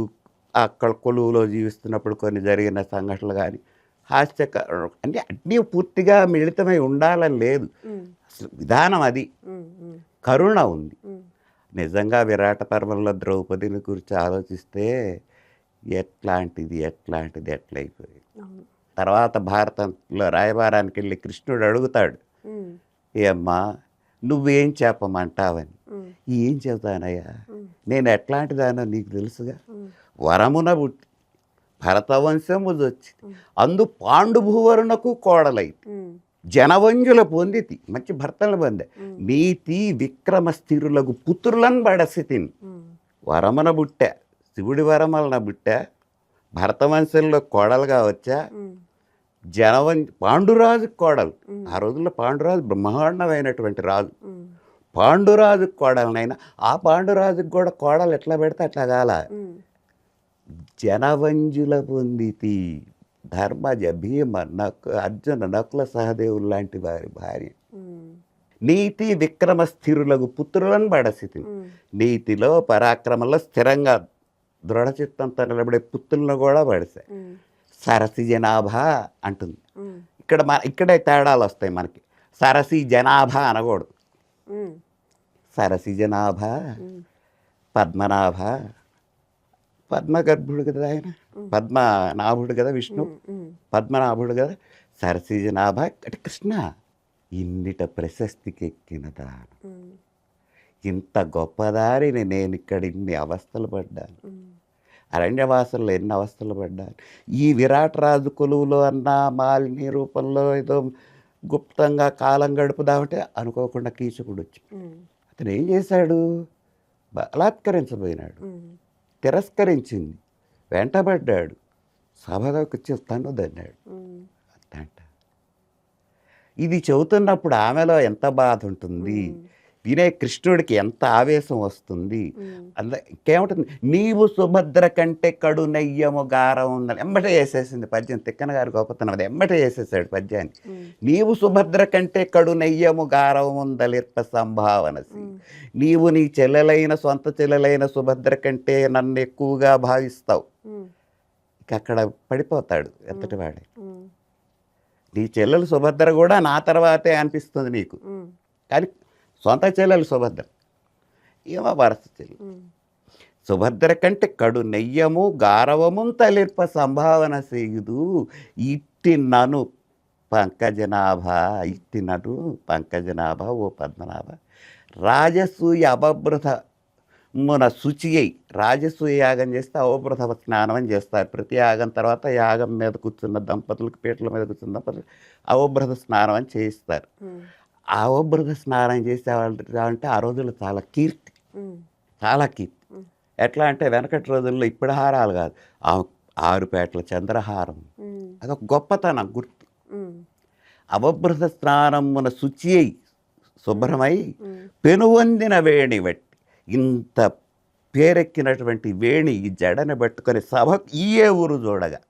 అక్కడ కొలువులో జీవిస్తున్నప్పుడు కొన్ని జరిగిన సంఘటనలు కానీ అంటే అన్నీ పూర్తిగా మిళితమై ఉండాలని లేదు, అసలు విధానం అది. కరుణ ఉంది. నిజంగా విరాట పర్వంలో ద్రౌపదిని గురించి ఆలోచిస్తే ఎట్లాంటిది ఎట్లయిపోయింది. తర్వాత భారతంలో రాయబారానికి వెళ్ళి కృష్ణుడు అడుగుతాడు, ఏమ్మా నువ్వేం చెప్పమంటావని. ఏం చెబుతానయ్యా, నేను ఎట్లాంటిదానో నీకు తెలుసుగా. వరమున పుట్టి భరతవంశము వచ్చింది, అందు పాండుభూవరునకు కోడలైతి, జనవంజుల పొందితి, మంచి భర్తలను పొందే, నీతి విక్రమ స్థిరులకు పుత్రులను బడసితిని. వరమున పుట్టా, శివుడి వరమలన పుట్టా, భరతవంశంలో కోడలుగా వచ్చా, పాండురాజు కోడలు. ఆ రోజుల్లో పాండురాజు బ్రహ్మాండమైనటువంటి రాజు. పాండురాజు కోడలనైనా ఆ పాండురాజుకు కూడా కోడలు ఎట్లా పెడితే అట్లా కాల. జనవంజుల పొందితి, ధర్మజ భీమ అర్జున నకుల సహదేవులు లాంటి వారి భార్య. నీతి విక్రమ స్థిరులకు పుత్రులను బడసితి, నీతిలో పరాక్రమంలో స్థిరంగా దృఢచిత్తంతో నిలబడే పుత్రులను కూడా పడిసాయి. సరసి జనాభా అంటుంది. ఇక్కడే తేడాలు వస్తాయి మనకి. సరసి జనాభా అనకూడదు, సరసి జనాభా. పద్మనాభ, పద్మగర్భుడు కదా ఆయన, పద్మనాభుడు కదా విష్ణు, పద్మనాభుడు కదా. సరసి జనాభా అంటే కృష్ణ. ఇన్నిట ప్రశస్తికి ఎక్కిన దానం, ఇంత గొప్పదారిని నేను ఇక్కడ ఇన్ని అవస్థలు పడ్డాను. అరణ్యవాసంలో ఎన్ని అవస్థలు పడ్డారు. ఈ విరాట్ రాజు కొలువులో అన్న మాలిని రూపంలో ఏదో గుప్తంగా కాలం గడుపుదామంటే అనుకోకుండా కీచకుడు వచ్చి అతను ఏం చేశాడు, బలాత్కరించబోయినాడు, తిరస్కరించింది, వెంటబడ్డాడు, సభలోకి వచ్చి తను దన్నాడు. అంట ఇది చెబుతున్నప్పుడు ఆమెలో ఎంత బాధ ఉంటుంది, వినే కృష్ణుడికి ఎంత ఆవేశం వస్తుంది. ఇంకేముంటుంది, నీవు సుభద్ర కంటే కడు నెయ్యము గారం ఉందని ఎమ్మటే వేసేసింది పద్యం. తిక్కన గారి గొప్పతనం అది, ఎమ్మటే వేసేసాడు పద్యాన్ని. నీవు సుభద్ర కంటే కడు నెయ్యము గారం ఉందలిర్ప సంభావనసి, నీవు నీ చెల్లెలైన సొంత చెల్లెలైన సుభద్ర కంటే నన్ను ఎక్కువగా భావిస్తావు. ఇక అక్కడ పడిపోతాడు ఎంతటి వాడే. నీ చెల్లెలు సుభద్ర కూడా నా తర్వాతే అనిపిస్తుంది నీకు, కానీ సొంత చెల్లెలు సుభద్ర ఏమో వరస చెల్లెలు. సుభద్ర కంటే కడు నెయ్యము గారవము తలిర్ప సంభావన సేయుదు, ఇట్టి నను పంకజనాభ, ఇట్టి నను పంకజనాభ ఓ పద్మనాభ, రాజసూయ అపభృత మన శుచి అయి, రాజసూయ యాగం చేస్తే అవభృత స్నానం అని చేస్తారు. ప్రతి యాగం తర్వాత యాగం మీద కూర్చున్న దంపతులకు, పీటల మీద కూర్చున్న దంపతులకు అవభృత స్నానం అని చేయిస్తారు. అవభృత స్నానం చేసేవాళ్ళు అంటే ఆ రోజుల్లో చాలా కీర్తి, చాలా కీర్తి. ఎట్లా అంటే వెనకటి రోజుల్లో ఇప్పుడు హారాలు కాదు, 6 పేటల చంద్రహారం, అదొక గొప్పతనం గుర్తు. అవభృత స్నానమున శుచి అయి శుభ్రమై పెనువొందిన వేణి బట్టి, ఇంత పేరెక్కినటువంటి వేణి ఈ జడని పట్టుకొని సభకు ఈ ఊరు చూడగా,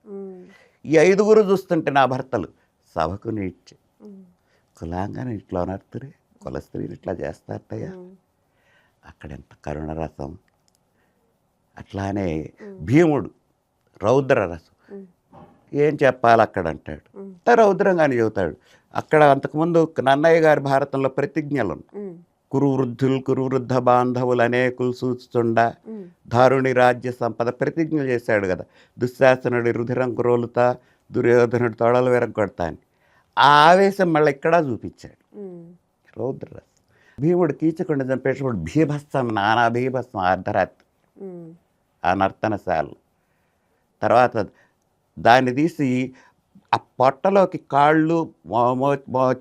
ఈ 5గురు చూస్తుంటే నా భర్తలు సభకు నీడ్చి కులాంగానే ఇట్లా నడుతురే, కుల స్త్రీలు ఇట్లా చేస్తారయ్యా. అక్కడ ఎంత కరుణరసం. అట్లానే భీముడు రౌద్ర రసం, ఏం చెప్పాలి అక్కడ అంటాడు, రౌద్రంగానే చెబుతాడు. అక్కడ అంతకుముందు నన్నయ్య గారి భారతంలో ప్రతిజ్ఞలు ఉన్నాయి. కురువృద్ధులు కురువృద్ధ బాంధవులు అనేకులు సూచుతుండ దారుణి రాజ్య సంపద ప్రతిజ్ఞ చేశాడు కదా. దుశ్శాసనుడి రుధిరం కురోలుతా, దుర్యోధనుడి తొడలు విరగొడతా అని. ఆ ఆవేశం మళ్ళీ ఇక్కడ చూపించాడు రౌద్రరసం. భీముడు కీచకుడిని చంపేటప్పుడు భీభత్సం, నానా భీభత్సం అర్ధరాత్రి ఆ నర్తనశాల. తర్వాత దాన్ని తీసి ఆ పొట్టలోకి కాళ్ళు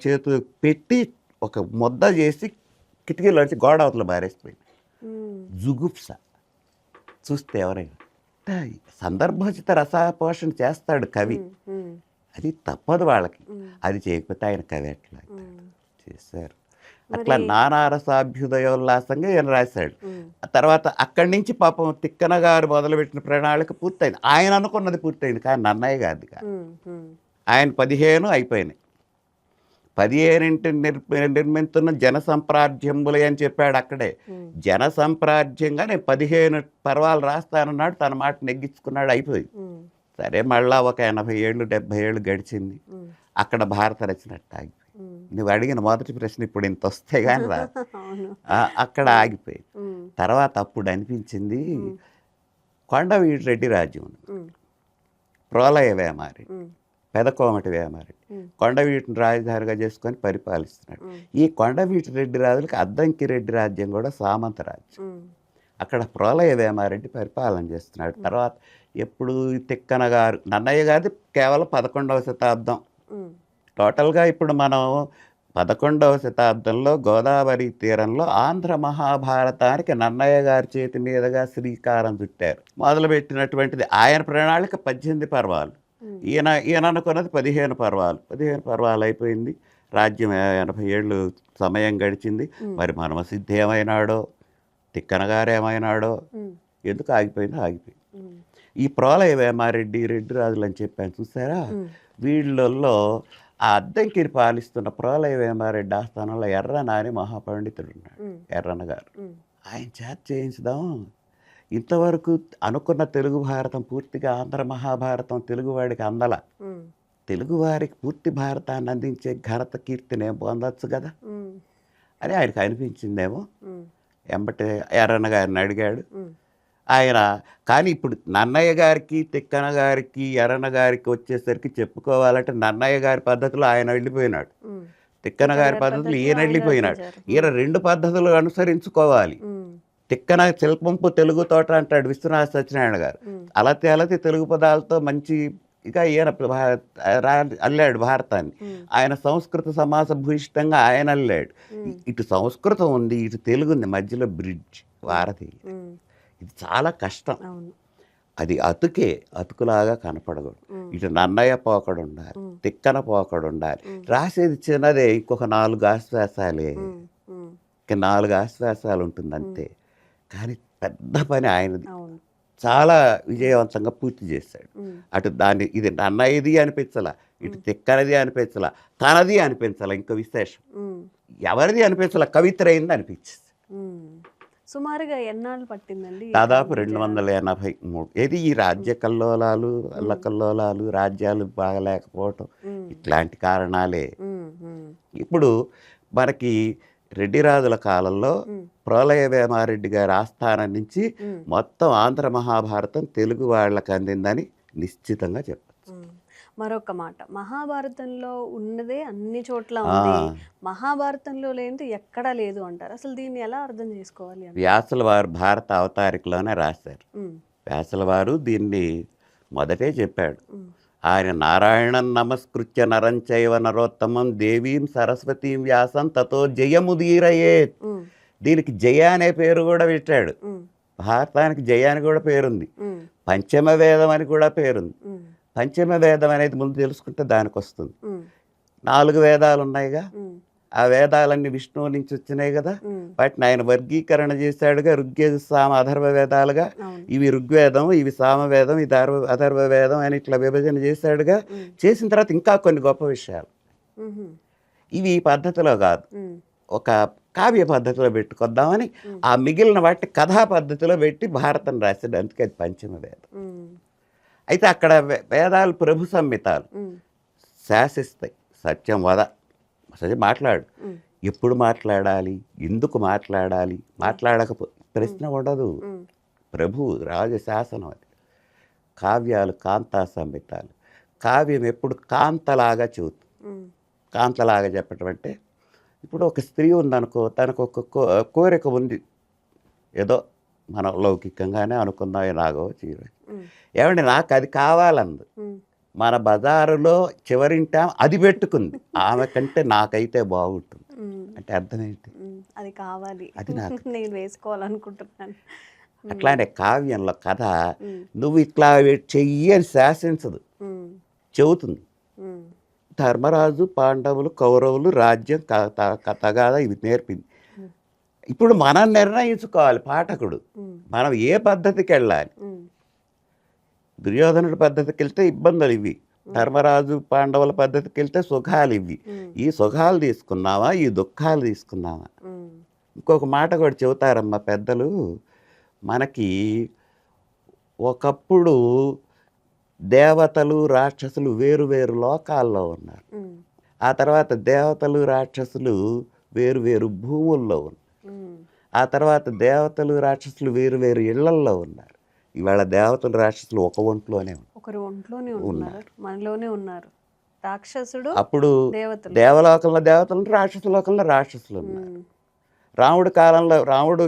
చేతులు పెట్టి ఒక ముద్ద చేసి కిటికీలో వచ్చి గోడ అవతల బారేసిపోయింది. జుగుప్స చూస్తే ఎవరైనా సందర్భోచిత రసపోషణ చేస్తాడు కవి, అది తప్పదు వాళ్ళకి. అది చేయకపోతే ఆయన కవి ఎట్లా చేశారు. అట్లా నానారసాభ్యుదయోల్లాసంగా ఈయన రాశాడు. తర్వాత అక్కడి నుంచి పాపం తిక్కన గారు మొదలుపెట్టిన ప్రణాళిక పూర్తయింది. ఆయన అనుకున్నది పూర్తయింది, కానీ నన్నయ్య గారిది కాదు. ఆయన 15 అయిపోయినాయి. 15 నిర్మిస్తున్న జన సంప్రాజ్యంబులే అని చెప్పాడు అక్కడే. జన సంప్రాజ్యంగా నేను 15 పర్వాలు రాస్తానన్నాడు, తన మాట నెగ్గించుకున్నాడు, అయిపోయింది. సరే మళ్ళా ఒక 80 ఏళ్ళు 70 ఏళ్ళు గడిచింది. అక్కడ భారత రచన ఆగిపోయింది. నువ్వు అడిగిన మొదటి ప్రశ్న ఇప్పుడు ఇంత వస్తే కానీ రా, అక్కడ ఆగిపోయింది. తర్వాత అప్పుడు అనిపించింది కొండవీటి రెడ్డి రాజ్యం, ప్రోలయ వేమారి, పెదకోమటి వేమారెడ్డి కొండవీటిని రాజధానిగా చేసుకొని పరిపాలిస్తున్నాడు. ఈ కొండవీటి రెడ్డి రాజులకి అద్దంకి రెడ్డి రాజ్యం కూడా సామంత రాజ్యం. అక్కడ ప్రోలయ వేమారెడ్డి పరిపాలన చేస్తున్నాడు. తర్వాత ఎప్పుడు తిక్కన గారు, నన్నయ్య గారిది కేవలం 11వ శతాబ్దం. టోటల్గా ఇప్పుడు మనం 11వ శతాబ్దంలో గోదావరి తీరంలో ఆంధ్ర మహాభారతానికి నన్నయ్య గారి చేతి మీదుగా శ్రీకారం చుట్టారు. మొదలుపెట్టినటువంటిది ఆయన ప్రణాళిక 18 పర్వాలు, ఈయన అనుకున్నది 15 పర్వాలు. 15 పర్వాలు అయిపోయింది. రాజ్యం 80 ఏళ్ళు సమయం గడిచింది. మరి మనమసిద్ధి ఏమైనాడో, తిక్కన గారు ఏమైనాడో, ఎందుకు ఆగిపోయిందో ఆగిపోయింది. ఈ ప్రోలయ వేమారెడ్డి రెడ్డి రాజులు అని చెప్పాను చూసారా, వీళ్ళల్లో ఆ అద్దంకిని పాలిస్తున్న ప్రోలయ వేమారెడ్డి ఆస్థానంలో ఎర్రన అని మహాపండితుడు ఉన్నాడు, ఎర్రన గారు. ఆయన చేత చేయించుదాం. ఇంతవరకు అనుకున్న తెలుగు భారతం పూర్తిగా ఆంధ్ర మహాభారతం తెలుగువాడికి అందల. తెలుగువారికి పూర్తి భారతాన్ని అందించే ఘనత కీర్తిని పొందొచ్చు కదా అని ఆయనకు అనిపించిందేమో. ఎంబటే ఎర్రన్న గారిని అడిగాడు ఆయన. కానీ ఇప్పుడు నన్నయ్య గారికి, తిక్కన గారికి, ఎర్రన్న గారికి వచ్చేసరికి చెప్పుకోవాలంటే నన్నయ్య గారి పద్ధతిలో ఆయన వెళ్ళిపోయినాడు, తిక్కన గారి పద్ధతులు ఈయన వెళ్ళిపోయినాడు. ఈయన 2 పద్ధతులు అనుసరించుకోవాలి. తిక్కన శిల్పంపు తెలుగు తోట అంటాడు విశ్వనాథ సత్యనారాయణ గారు. అలతి అలతి తెలుగు పదాలతో మంచి ఇక ఈయన అల్లాడు భారతాన్ని. ఆయన సంస్కృత సమాస భూయిష్టంగా ఆయన అల్లాడు. ఇటు సంస్కృతం ఉంది, ఇటు తెలుగు ఉంది, మధ్యలో బ్రిడ్జ్ వారధి. ఇది చాలా కష్టం. అది అతుకులాగా కనపడకూడదు. ఇటు నన్నయ్య పోకడు ఉండాలి, తిక్కన పోకడు ఉండాలి. రాసేది చిన్నదే, ఇంకొక 4 ఆశ్వాసాలే, ఇంక 4 ఆశ్వాసాలు ఉంటుంది అంతే. కానీ పెద్ద పని ఆయనది, చాలా విజయవంతంగా పూర్తి చేశాడు. అటు ఇది నన్నయ్యది అనిపించాల, ఇటు తిక్కనది అనిపించాల, తనది అనిపించాల. ఇంకో విశేషం ఎవరిది అనిపించాల, కవిత్రయింది అనిపించింది. సుమారుగా ఎన్నాళ్ళు పట్టిందండి? దాదాపు 283. ఏది ఈ రాజ్య కల్లోలాలు, అల్లకల్లోలాలు, రాజ్యాలు బాగలేకపోవటం, ఇట్లాంటి కారణాలే. ఇప్పుడు మనకి రెడ్డి రాజుల కాలంలో ప్రోలయ వేమారెడ్డి గారి ఆస్థానం నుంచి మొత్తం ఆంధ్ర మహాభారతం తెలుగు వాళ్ళకి అందిందని నిశ్చితంగా చెప్పచ్చు. మరొక మాట, మహాభారతంలో ఉన్నదే అన్ని చోట్ల ఉంది, మహాభారతంలో లేనిది ఎక్కడా లేదు అంటారు. అసలు దీన్ని ఎలా అర్థం చేసుకోవాలి? వ్యాసుల వారు భారత అవతారికలోనే రాశారు. వ్యాసుల వారు దీన్ని మొదటే చెప్పాడు. ఆయన నారాయణం నమస్కృత్య నరంచైవ నరోత్తమం దేవీం సరస్వతీం వ్యాసం తతో జయముదీరయేత్. దీనికి జయ అనే పేరు కూడా పెట్టాడు. భారతానికి జయ అని కూడా పేరుంది. పంచమ వేదం అని కూడా పేరుంది. పంచమ వేదం అనేది ముందు తెలుసుకుంటే దానికి వస్తుంది. 4 వేదాలు ఉన్నాయిగా, ఆ వేదాలన్నీ విష్ణువు నుంచి వచ్చినాయి కదా, వాటిని ఆయన వర్గీకరణ చేశాడుగా. ఋగ్వేద సామ అథర్వ వేదాలుగా, ఇవి ఋగ్వేదం, ఇవి సామవేదం, ఇది అథర్వ వేదం అని ఇట్లా విభజన చేశాడుగా. చేసిన తర్వాత ఇంకా కొన్ని గొప్ప విషయాలు, ఇవి ఈ పద్ధతిలో కాదు, ఒక కావ్య పద్ధతిలో పెట్టుకొద్దామని ఆ మిగిలిన వాటిని కథా పద్ధతిలో పెట్టి భారతం రాశాడు. అందుకే అది పంచమ వేదం. అయితే అక్కడ వేదాలు ప్రభు సంహితాలు శాసిస్తాయి. సత్యం వద, సరే మాట్లాడు, ఎప్పుడు మాట్లాడాలి, ఎందుకు మాట్లాడాలి, మాట్లాడకపో ప్రశ్న ఉండదు. ప్రభు రాజశాసనం అది. కావ్యాలు కాంతా సంహితాలు. కావ్యం ఎప్పుడు కాంతలాగా చెబుతుంది. కాంతలాగా చెప్పటం అంటే, ఇప్పుడు ఒక స్త్రీ ఉందనుకో, తనకు ఒక కోరిక ఉంది, ఏదో మనం లౌకికంగానే అనుకుందాం, నాగో చీర, ఏమండి నాకు అది కావాలంది. మన బజారులో చివరింట అది పెట్టుకుంది, ఆమె కంటే నాకైతే బాగుంటుంది అంటే అర్థం ఏంటి? అది కావాలి, అది నాకు నేను వేసుకోవాలనుకుంటున్నాను. అట్లానే కావ్యంలో కథ నువ్వు ఇట్లా చెయ్యి అని శాసించదు, చెబుతుంది. ధర్మరాజు, పాండవులు, కౌరవులు, రాజ్యం, తగాదా ఇవి నేర్పింది. ఇప్పుడు మనం నిర్ణయించుకోవాలి పాఠకుడు, మనం ఏ పద్ధతికి వెళ్ళాలి. దుర్యోధనుడి పద్ధతికి వెళ్తే ఇబ్బందులు ఇవి, ధర్మరాజు పాండవుల పద్ధతికి వెళ్తే సుఖాలు ఇవి. ఈ సుఖాలు తీసుకున్నావా, ఈ దుఃఖాలు తీసుకున్నావా? ఇంకొక మాట కూడా చెబుతారమ్మా పెద్దలు, మనకి ఒకప్పుడు దేవతలు రాక్షసులు వేరు వేరు లోకాల్లో ఉన్నారు. ఆ తర్వాత దేవతలు రాక్షసులు వేరు వేరు భూముల్లో ఉన్నారు. ఆ తర్వాత దేవతలు రాక్షసులు వేరు వేరు ఇళ్లల్లో ఉన్నారు. ఇవాళ దేవతలు రాక్షసులు ఒక ఒంట్లోనే ఉన్నారు, మనలోనే ఉన్నారు. రాక్షసుడు అప్పుడు దేవలోకంలో దేవతలు, రాక్షస లోకంలో రాక్షసులు ఉన్నారు. రాముడి కాలంలో రాముడు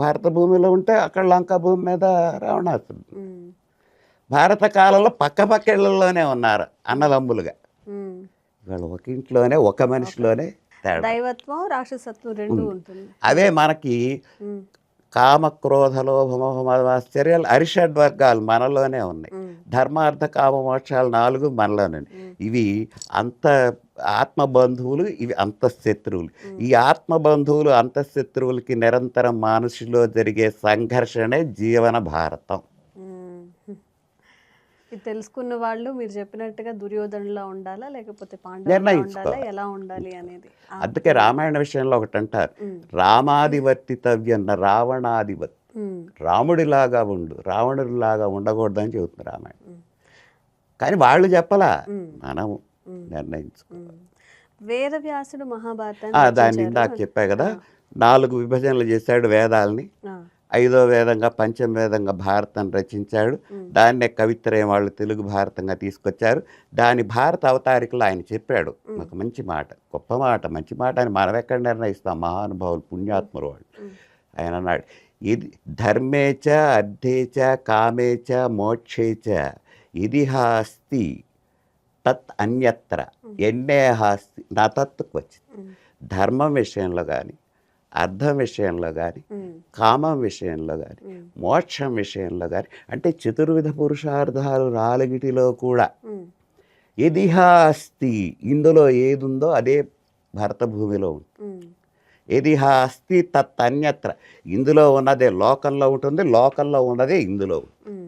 భారత భూమిలో ఉంటే అక్కడ లంకా భూమి మీద రావణాసుడు. భారత కాలంలో పక్క ఇళ్లలోనే ఉన్నారు అన్నదమ్ములుగా. ఇవాళ ఒక ఇంట్లోనే ఒక మనిషిలోనే దైవత్వం రాక్షసత్వం రెండు ఉంటుంది. అవే మనకి కామ క్రోధ లోభ మోహ ఆశ్చర్యాలు అరిషడ్ వర్గాలు మనలోనే ఉన్నాయి. ధర్మార్థ కామ మోక్షాలు 4 మనలోనే. ఇవి అంత ఆత్మబంధువులు, ఇవి అంతఃశత్రువులు. ఈ ఆత్మబంధువులు అంతఃశత్రువులకి నిరంతరం మనిషిలో జరిగే సంఘర్షణే జీవన భారతం. ఇది తెలుసుకున్న వాళ్ళు మీరు చెప్పినట్టుగా దుర్యోధనులా ఉండాలా లేకపోతే పాండవులా ఉండాలా, ఎలా ఉండాలి అనేది. అందుకే రామాయణ విషయంలో ఒకటి అంటారు, రామాధివర్తితవ్యం రావణాధివర్తి. రాముడిలాగా ఉండు, రావణుడిలాగా ఉండకూడదని చెబుతుంది రామాయణం. కానీ వాళ్ళు చెప్పలా, మనం నిర్ణయించుకోవాలి. వేదవ్యాసుడు మహాభారతాన్ని దాన్ని ఇందాక చెప్పా కదా, 4 విభజనలు చేశాడు వేదాలని. 5వ వేదంగా పంచమ వేదంగా భారతం రచించాడు. దాన్నే కవిత్రయం వాళ్ళు తెలుగు భారతంగా తీసుకొచ్చారు. దాని భారత అవతారికలో ఆయన చెప్పాడు ఒక మంచి మాట, గొప్ప మాట, మంచి మాట అని మనం ఎక్కడ నిర్ణయిస్తాం, మహానుభావులు పుణ్యాత్ములు వాళ్ళు. ఆయన అన్నాడు, ఇది ధర్మేచ అర్థేచ కామేచ మోక్షేచ ఇదిహాస్తి తత్ అన్యత్ర ఎన్నేహాస్తి నా తత్తుకు వచ్చింది. ధర్మం విషయంలో కానీ, అర్థం విషయంలో కానీ, కామం విషయంలో కానీ, మోక్షం విషయంలో కానీ, అంటే చతుర్విధ పురుషార్థాలు నాలుగిటిలో కూడా ఇదిహాస్తి ఇందులో ఏదుందో అదే భరత భూమిలో ఉంటుంది. ఇదిహాస్తి తత్ అన్యత్ర ఇందులో ఉన్నదే లోకంలో ఉంటుంది, లోకంలో ఉన్నదే ఇందులో ఉంటుంది.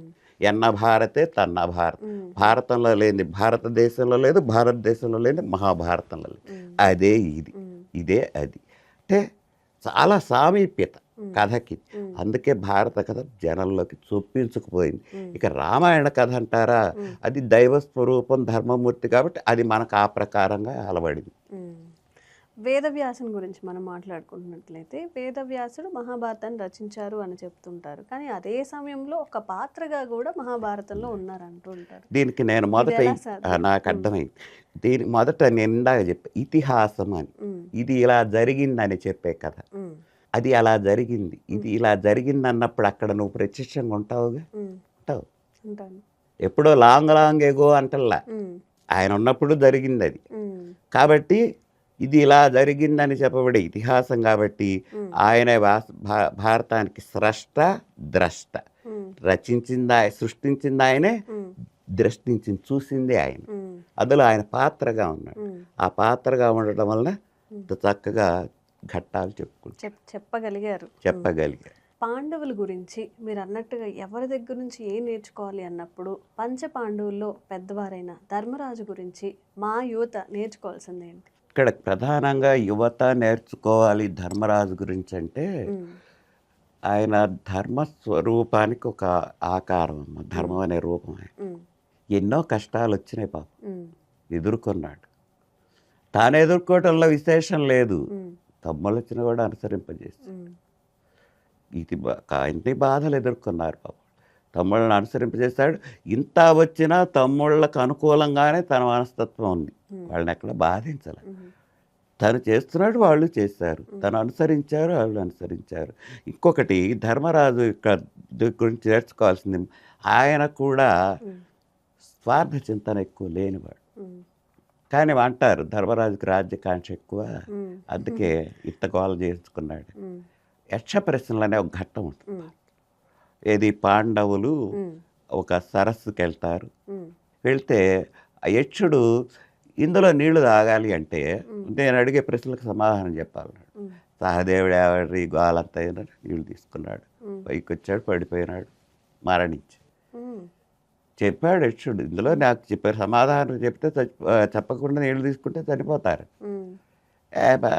ఎన్న భారతే తన్న భారత్, భారతంలో లేని భారతదేశంలో లేదు, భారతదేశంలో లేని మహాభారతంలో లేదు. అదే ఇది, ఇదే అది. అంటే చాలా సామీప్యత కథకి. అందుకే భారత కథ జనంలోకి చొప్పించుకుపోయింది. ఇక రామాయణ కథ అంటారా, అది దైవ స్వరూపం ధర్మమూర్తి కాబట్టి అది మనకు ఆ ప్రకారంగా అలవడింది. వేదవ్యాసుని గురించి మనం మాట్లాడుకుంటున్నట్లయితే వేదవ్యాసుడు మహాభారతాన్ని రచించారు అని చెప్తుంటారు, కానీ అదే సమయంలో ఒక పాత్రగా కూడా మహాభారతంలో ఉన్నారు అంటూ ఉంటారు. దీనికి నేను మొదట ఇది ఎలా సాధ్యం? నాకు అర్థమైంది. దీని మొదట నేను ఇందాక చెప్పే ఇతిహాసం అని, ఇది ఇలా జరిగిందని చెప్పే కథ. అది అలా జరిగింది, ఇది ఇలా జరిగింది అన్నప్పుడు అక్కడ నువ్వు ప్రత్యక్షంగా ఉంటావుగా, ఉంటావు. ఉంటాను. ఎప్పుడో లాంగ్ లాంగ్ ఎగో అంటల్లా, ఆయన ఉన్నప్పుడు జరిగింది అది. కాబట్టి ఇది ఇలా జరిగిందని చెప్పబడే ఇతిహాసం కాబట్టి ఆయన భారతానికి స్రష్ట ద్రష్ట. రచించింది ఆయన, సృష్టించింది ఆయనే, ద్రష్టించింది చూసింది ఆయన. అందులో ఆయన పాత్రగా ఉన్నాడు. ఆ పాత్రగా ఉండటం వలన చక్కగా ఘట్టాలు చెప్పగలిగారు. పాండవుల గురించి మీరు అన్నట్టుగా ఎవరి దగ్గర నుంచి ఏం నేర్చుకోవాలి అన్నప్పుడు పంచ పాండవుల్లో పెద్దవారైన ధర్మరాజు గురించి మా యువత నేర్చుకోవాల్సింది ఏంటి? ఇక్కడ ప్రధానంగా యువత నేర్చుకోవాలి ధర్మరాజు గురించి అంటే, ఆయన ధర్మస్వరూపానికి ఒక ఆకారం అమ్మ, ధర్మం అనే రూపం. ఎన్నో కష్టాలు వచ్చినాయి పాపం, ఎదుర్కొన్నాడు. తాను ఎదుర్కోవటంలో విశేషం లేదు, తమ్ముళ్ళు వచ్చిన కూడా అనుసరింపజేసి ఎన్ని బాధలు ఎదుర్కొన్నారు పాపం. తమ్ముళ్ళని అనుసరింపజేస్తాడు. ఇంత వచ్చినా తమ్ముళ్ళకు అనుకూలంగానే తన మనస్తత్వం ఉంది, వాళ్ళని ఎక్కడ బాధించాల. తను చేస్తున్నాడు, వాళ్ళు చేశారు. తను అనుసరించారు, వాళ్ళు అనుసరించారు. ఇంకొకటి ధర్మరాజు ఇక్కడ గురించి నేర్చుకోవాల్సింది, ఆయన కూడా స్వార్థ చింతన ఎక్కువ లేనివాడు. కానీ అంటారు ధర్మరాజుకి రాజ్యకాంక్ష ఎక్కువ, అందుకే ఇంత గోల చేసుకున్నాడు. యక్ష ప్రశ్నలు అనే ఒక ఘట్టం ఉంటుంది. ఏది, పాండవులు ఒక సరస్సుకి వెళ్తారు. వెళ్తే ఆ యక్షుడు ఇందులో నీళ్లు తాగాలి అంటే నేను అడిగే ప్రశ్నలకు సమాధానం చెప్పాలన్నాడు. సహదేవుడు ఎవరి గోలంతా నీళ్లు తీసుకున్నాడు, పైకి వచ్చాడు, పడిపోయినాడు, మరణించి చెప్పాడు యక్షుడు. ఇందులో నాకు చెప్పారు సమాధానం చెప్తే చెప్పకుండా నీళ్లు తీసుకుంటే చనిపోతారు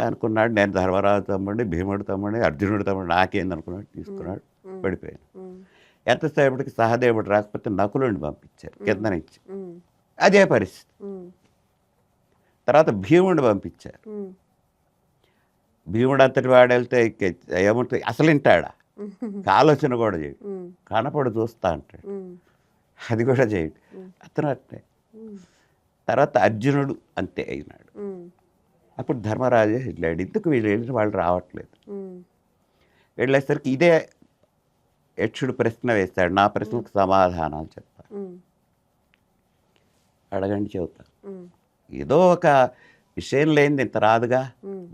అనుకున్నాడు. నేను ధర్మరాజు తమ్ముడిని, భీముడు తమ్ముడిని, అర్జునుడు తమ్ముడు, నాకేందనుకున్నాడు, తీసుకున్నాడు, పడిపోయాను. ఎంతసేపటికి సహదేవుడు రాకపోతే నకులుని పంపించారు కింద నుంచి, అదే పరిస్థితి. తర్వాత భీముడిని పంపించారు. భీముడు అంతటి వాడు వెళ్తే ఏముంటుంది, అసలు వింటాడా, ఆలోచన కూడా చేయడు, కనపడు చూస్తా అంటాడు, అది కూడా చేయడు. అతను అట్టే. తర్వాత అర్జునుడు అంతే అయినాడు. అప్పుడు ధర్మరాజు వెళ్ళాడు. ఇందుకు వీళ్ళు వెళ్ళిన వాళ్ళు రావట్లేదు. వెళ్ళేసరికి ఇదే యక్షుడు ప్రశ్న వేస్తాడు, నా ప్రశ్నకు సమాధానాలు చెప్తాను, అడగండి చెబుతాను. ఏదో ఒక విషయం లేనిది ఇంత రాదుగా,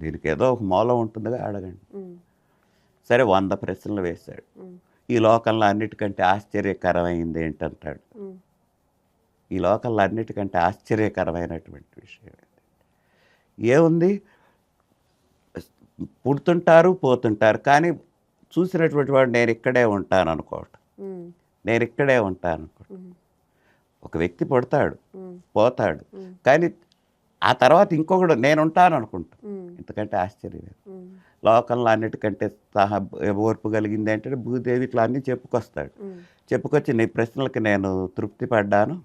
దీనికి ఏదో ఒక మూలం ఉంటుందిగా, అడగండి. సరే 100 ప్రశ్నలు వేశాడు. ఈ లోకంలో అన్నిటికంటే ఆశ్చర్యకరమైంది ఏంటంటాడు. ఈ లోకంలో అన్నిటికంటే ఆశ్చర్యకరమైనటువంటి విషయం ఏముంది, పుడుతుంటారు పోతుంటారు, కానీ చూసినటువంటి వాడు నేను ఇక్కడే ఉంటాను అనుకోవటం, నేను ఇక్కడే ఉంటాను అనుకోవటం. ఒక వ్యక్తి పుడతాడు, పోతాడు, కానీ ఆ తర్వాత ఇంకొకడు నేను ఉంటాను అనుకుంటాను. ఇంతకంటే ఆశ్చర్యం లేదు. లోకంలో అన్నిటికంటే ఓర్పు కలిగింది ఏంటంటే భూదేవి ఇట్లా అన్నీ చెప్పుకొస్తాడు. చెప్పుకొచ్చి నీ ప్రశ్నలకు నేను తృప్తి పడ్డాను,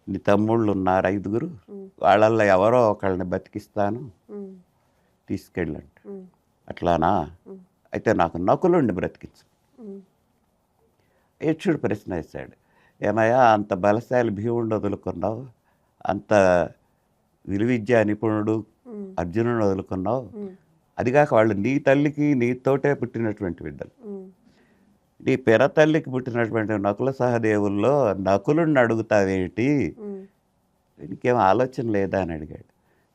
నీ తమ్ముళ్ళు ఉన్నారు 5గురు, వాళ్ళల్లో ఎవరో ఒకళ్ళని బతికిస్తాను, తీసుకెళ్ళండి. అట్లానా, అయితే నాకు నకులుండి బ్రతికించు. యక్షుడు ప్రశ్న వేశాడు, ఏమయ్యా అంత బలశాలి భీముడిని వదులుకున్నావు, అంత విలువిద్యా నిపుణుడు అర్జునుడిని వదులుకున్నావు, అదిగాక వాళ్ళు నీ తల్లికి నీతోటే పుట్టినటువంటి బిడ్డలు. ఉమ్, నీ పెరతల్లికి పుట్టినటువంటి నకుల సహదేవుల్లో నకులుని అడుగుతావేంటి, ఉమ్, నీకేం ఆలోచన లేదా అని అడిగాడు.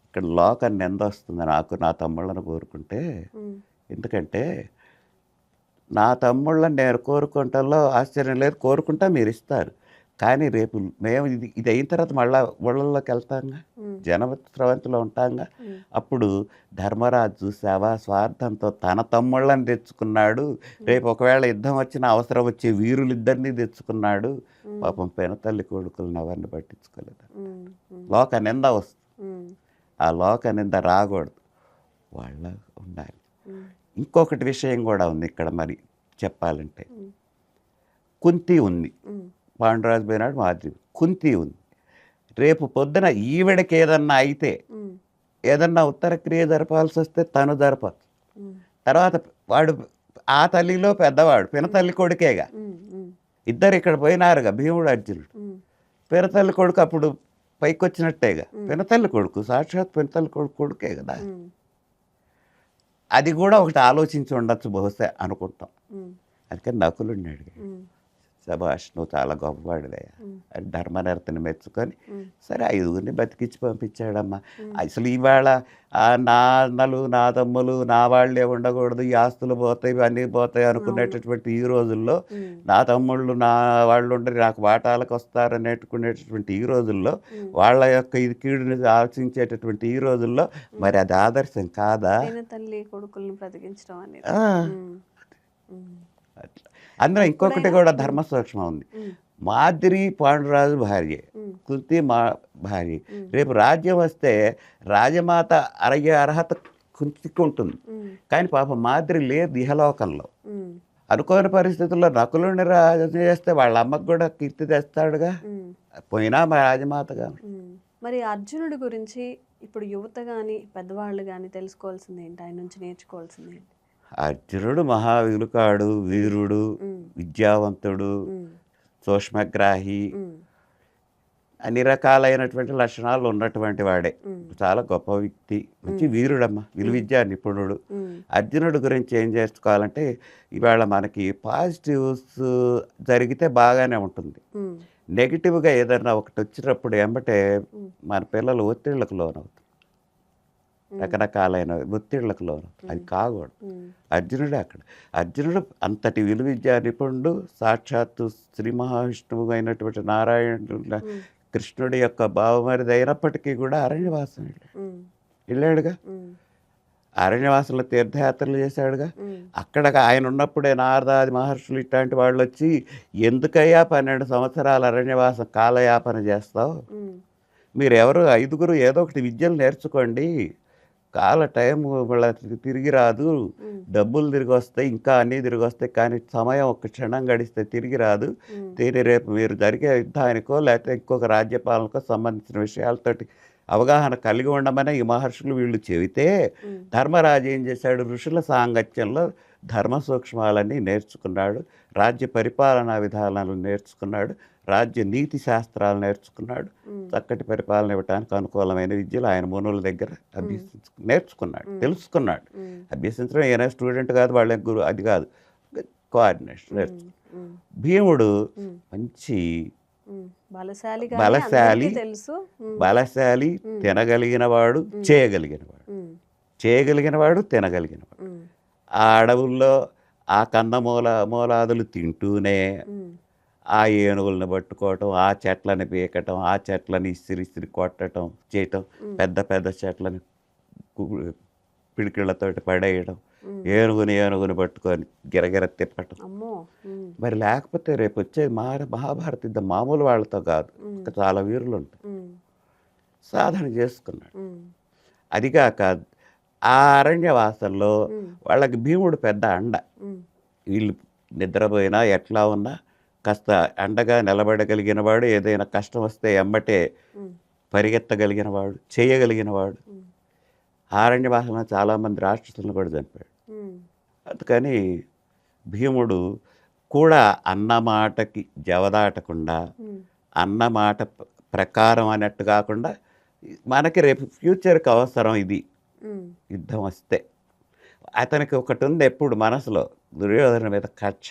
ఇక్కడ లోకం నింద వస్తుంది నాకు నా తమ్ముళ్ళను కోరుకుంటే. ఉమ్, ఎందుకంటే నా తమ్ముళ్ళని నేను కోరుకుంటాలో ఆశ్చర్యం లేదు, కోరుకుంటా మీరు ఇస్తారు. కానీ రేపు మేము ఇది అయిన తర్వాత మళ్ళీ ఊళ్ళల్లోకి వెళ్తాంగా, ఉమ్, జనస్రవంతిలో ఉంటాంగా. ఉమ్, అప్పుడు ధర్మరాజు చూసావా స్వార్థంతో తన తమ్ముళ్ళని తెచ్చుకున్నాడు, రేపు ఒకవేళ యుద్ధం వచ్చిన అవసరం వచ్చే వీరులిద్దరినీ తెచ్చుకున్నాడు. ఉమ్, పాపం పెనతల్లి కొడుకులను ఎవరిని పట్టించుకోలేదు. ఉమ్, ఉమ్, లోక నింద వస్తుంది, ఉమ్, ఆ లోక నింద రాకూడదు, వాళ్ళ ఉండాలి. ఉమ్, ఇంకొకటి విషయం కూడా ఉంది ఇక్కడ మరి చెప్పాలంటే. ఉమ్, కుంతి ఉంది, ఉమ్, పాండురాజు పోయినాడు, మాద్రి కుంతి ఉంది. రేపు పొద్దున ఈవిడకి ఏదన్నా అయితే, ఉమ్, ఏదన్నా ఉత్తర క్రియ జరపాల్సి వస్తే తను జరపచ్చు. ఉమ్, తర్వాత వాడు ఆ తల్లిలో పెద్దవాడు, పినతల్లి కొడుకేగా. ఉమ్, ఉమ్, ఇద్దరు ఇక్కడ పోయినారుగా, భీముడు అర్జునుడు. ఉమ్, పినతల్లి కొడుకు అప్పుడు పైకి వచ్చినట్టేగా. పినతల్లి కొడుకు సాక్షాత్ పినతల్లి కొడుకే కదా. ఉమ్, అది కూడా ఒకటి ఆలోచించి ఉండొచ్చు బహుశా అనుకుంటాం. ఉమ్, అందుకని నకులుడిని అడిగాడు, ఉమ్, సభాష్ నువ్వు చాలా గొప్పవాడివయ్యా ఉమ్, అని ధర్మనిరతని మెచ్చుకొని ఉమ్, సరే 5గురిని బతికించి పంపించాడమ్మా. ఉమ్. అసలు ఇవాళ నా అన్నలు నా తమ్ములు నా వాళ్ళే ఉండకూడదు, ఈ ఆస్తులు పోతాయి ఇవన్నీ పోతాయి అనుకునేటటువంటి ఈ రోజుల్లో, ఉమ్, నా తమ్ముళ్ళు నా వాళ్ళు ఉండరు నాకు వాటాలకు వస్తారనేటుకునేటటువంటి ఈ రోజుల్లో, ఉమ్. వాళ్ళ యొక్క ఇది కీడుని ఆలోచించేటటువంటి ఈ రోజుల్లో మరి అది ఆదర్శం కాదా? అయిన తల్లి కొడుకుల్ని బ్రతికించడం అనేది. ఆ, ఉమ్, ఉమ్, అట్లా. అందులో ఇంకొకటి కూడా ధర్మ సూక్ష్మం ఉంది. ఉమ్, మాద్రి పాండురాజు భార్య, ఉమ్, కుంతి మా భార్య. ఉమ్. రేపు రాజ్యం వస్తే రాజమాత అరగే అర్హత కుంతికి ఉంటుంది. ఉమ్, కానీ పాపం మాద్రి లేదు ఇహలోకంలో. ఉమ్, అనుకోని పరిస్థితుల్లో నకులుని రాజు చేస్తే వాళ్ళ అమ్మకు కూడా కీర్తి తెస్తాడుగా, ఉమ్, పోయినా మా రాజమాతగా. ఉమ్. మరి అర్జునుడి గురించి ఇప్పుడు యువత కానీ పెద్దవాళ్ళు కానీ తెలుసుకోవాల్సింది ఏంటి, ఆయన నుంచి నేర్చుకోవాల్సింది ఏంటి? అర్జునుడు మహావిలుకాడు, వీరుడు, ఉమ్, విద్యావంతుడు, ఉమ్, సూక్ష్మగ్రాహి, ఉమ్, అన్ని రకాలైనటువంటి లక్షణాలు ఉన్నటువంటి వాడే. ఉమ్, చాలా గొప్ప వ్యక్తి, మంచి వీరుడమ్మ, విలువిద్యా నిపుణుడు. ఉమ్, అర్జునుడి గురించి ఏం చేసుకోవాలంటే, ఇవాళ మనకి పాజిటివ్స్ జరిగితే బాగానే ఉంటుంది, ఉమ్, నెగిటివ్గా ఏదైనా ఒకటి వచ్చినప్పుడు ఎంబటే ఉమ్, మన పిల్లలు ఒత్తిళ్లకు లోనవుతారు, రకరకాలైన ఒత్తిళ్లకు లోనవుతారు. అది కాకూడదు. ఉమ్, అర్జునుడే అక్కడ. అర్జునుడు అంతటి విలువిద్యా నిపుణుడు, సాక్షాత్తు శ్రీ మహావిష్ణువు అయినటువంటి నారాయణుడు ఉమ్, కృష్ణుడి యొక్క బావమరిది అయినప్పటికీ కూడా అరణ్యవాసం ఉమ్, వెళ్ళాడుగా. ఉమ్, అరణ్యవాసంలో తీర్థయాత్రలు చేశాడుగా. ఉమ్, అక్కడ ఆయన ఉన్నప్పుడే నారదాది మహర్షులు ఇట్లాంటి వాళ్ళు వచ్చి, ఎందుకయ్యా 12 సంవత్సరాలు అరణ్యవాసం కాలయాపన చేస్తావు, ఉమ్, మీరు ఎవరు 5గురు ఏదో ఒకటి విద్యలు నేర్చుకోండి, కాల టైం వాళ్ళ తిరిగి రాదు, ఉమ్, డబ్బులు తిరిగి వస్తాయి, ఇంకా అన్నీ తిరిగి వస్తాయి, కానీ సమయం ఒక క్షణం గడిస్తే తిరిగి రాదు. ఉమ్, దీని రేపు మీరు జరిగే యుద్ధానికో లేకపోతే ఇంకొక రాజ్యపాలనకో సంబంధించిన విషయాలతోటి అవగాహన కలిగి ఉండమని ఈ మహర్షులు వీళ్ళు చెబితే, ఉమ్, ధర్మరాజు ఏం చేశాడు, ఋషుల సాంగత్యంలో ధర్మ సూక్ష్మాలన్నీ నేర్చుకున్నాడు, రాజ్య పరిపాలనా విధానాలు నేర్చుకున్నాడు, రాజ్య నీతి శాస్త్రాలు నేర్చుకున్నాడు, ఉమ్, చక్కటి పరిపాలన ఇవ్వడానికి అనుకూలమైన విద్యలు ఆయన మునుల దగ్గర నేర్చుకున్నాడు, తెలుసుకున్నాడు. ఉమ్, అభ్యసించడం ఏదైనా స్టూడెంట్ కాదు, వాళ్ళ గురువు అది కాదు, కోఆర్డినేషన్ నేర్చుకున్నాడు. ఉమ్, భీముడు ఉమ్, మంచి ఉమ్, బలశాలి బలశాలి, తెలుసు. ఉమ్, బలశాలి, తినగలిగినవాడు, చేయగలిగినవాడు, ఉమ్, చేయగలిగినవాడు, తినగలిగినవాడు. ఉమ్, ఆ అడవుల్లో ఆ మూలాదులు తింటూనే ఉమ్, ఆ ఏనుగులను పట్టుకోవటం, ఆ చెట్లని పీకటం, ఆ చెట్లని ఇసిరి కొట్టడం చేయటం, పెద్ద పెద్ద చెట్లని పిడికిళ్ళతోటి పడేయడం, ఉమ్. ఏనుగుని పట్టుకొని గిరగిర తిప్పటం. అమ్మో. ఉమ్, మరి లేకపోతే రేపు వచ్చేది మహాభారత యుద్ధం మామూలు వాళ్ళతో కాదు, ఇంకా చాలా వీరులు ఉంటారు. ఉమ్, సాధన చేసుకున్నాడు. ఉమ్, అదిగాక ఆ అరణ్యవాసంలో ఉమ్, వాళ్ళకి భీముడు పెద్ద అండ. ఉమ్, వీళ్ళు నిద్రపోయినా ఎట్లా ఉన్నా కాస్త అండగా నిలబడగలిగిన వాడు, ఏదైనా కష్టం వస్తే ఎమ్మటే ఉమ్, పరిగెత్తగలిగిన వాడు, చేయగలిగిన వాడు. ఉమ్, అరణ్యవాసంలో చాలామంది రాక్షసులను కూడా చంపాడు. ఉమ్, అందుకని భీముడు కూడా అన్నమాటకి జవదాటకుండా, ఉమ్, అన్నమాట ప్రకారం అన్నట్టు కాకుండా, మనకి రేపు ఫ్యూచర్కి అవసరం ఇది, ఉమ్, యుద్ధం వస్తే అతనికి ఒకటి ఉంది ఎప్పుడు మనసులో, దుర్యోధన మీద కక్ష.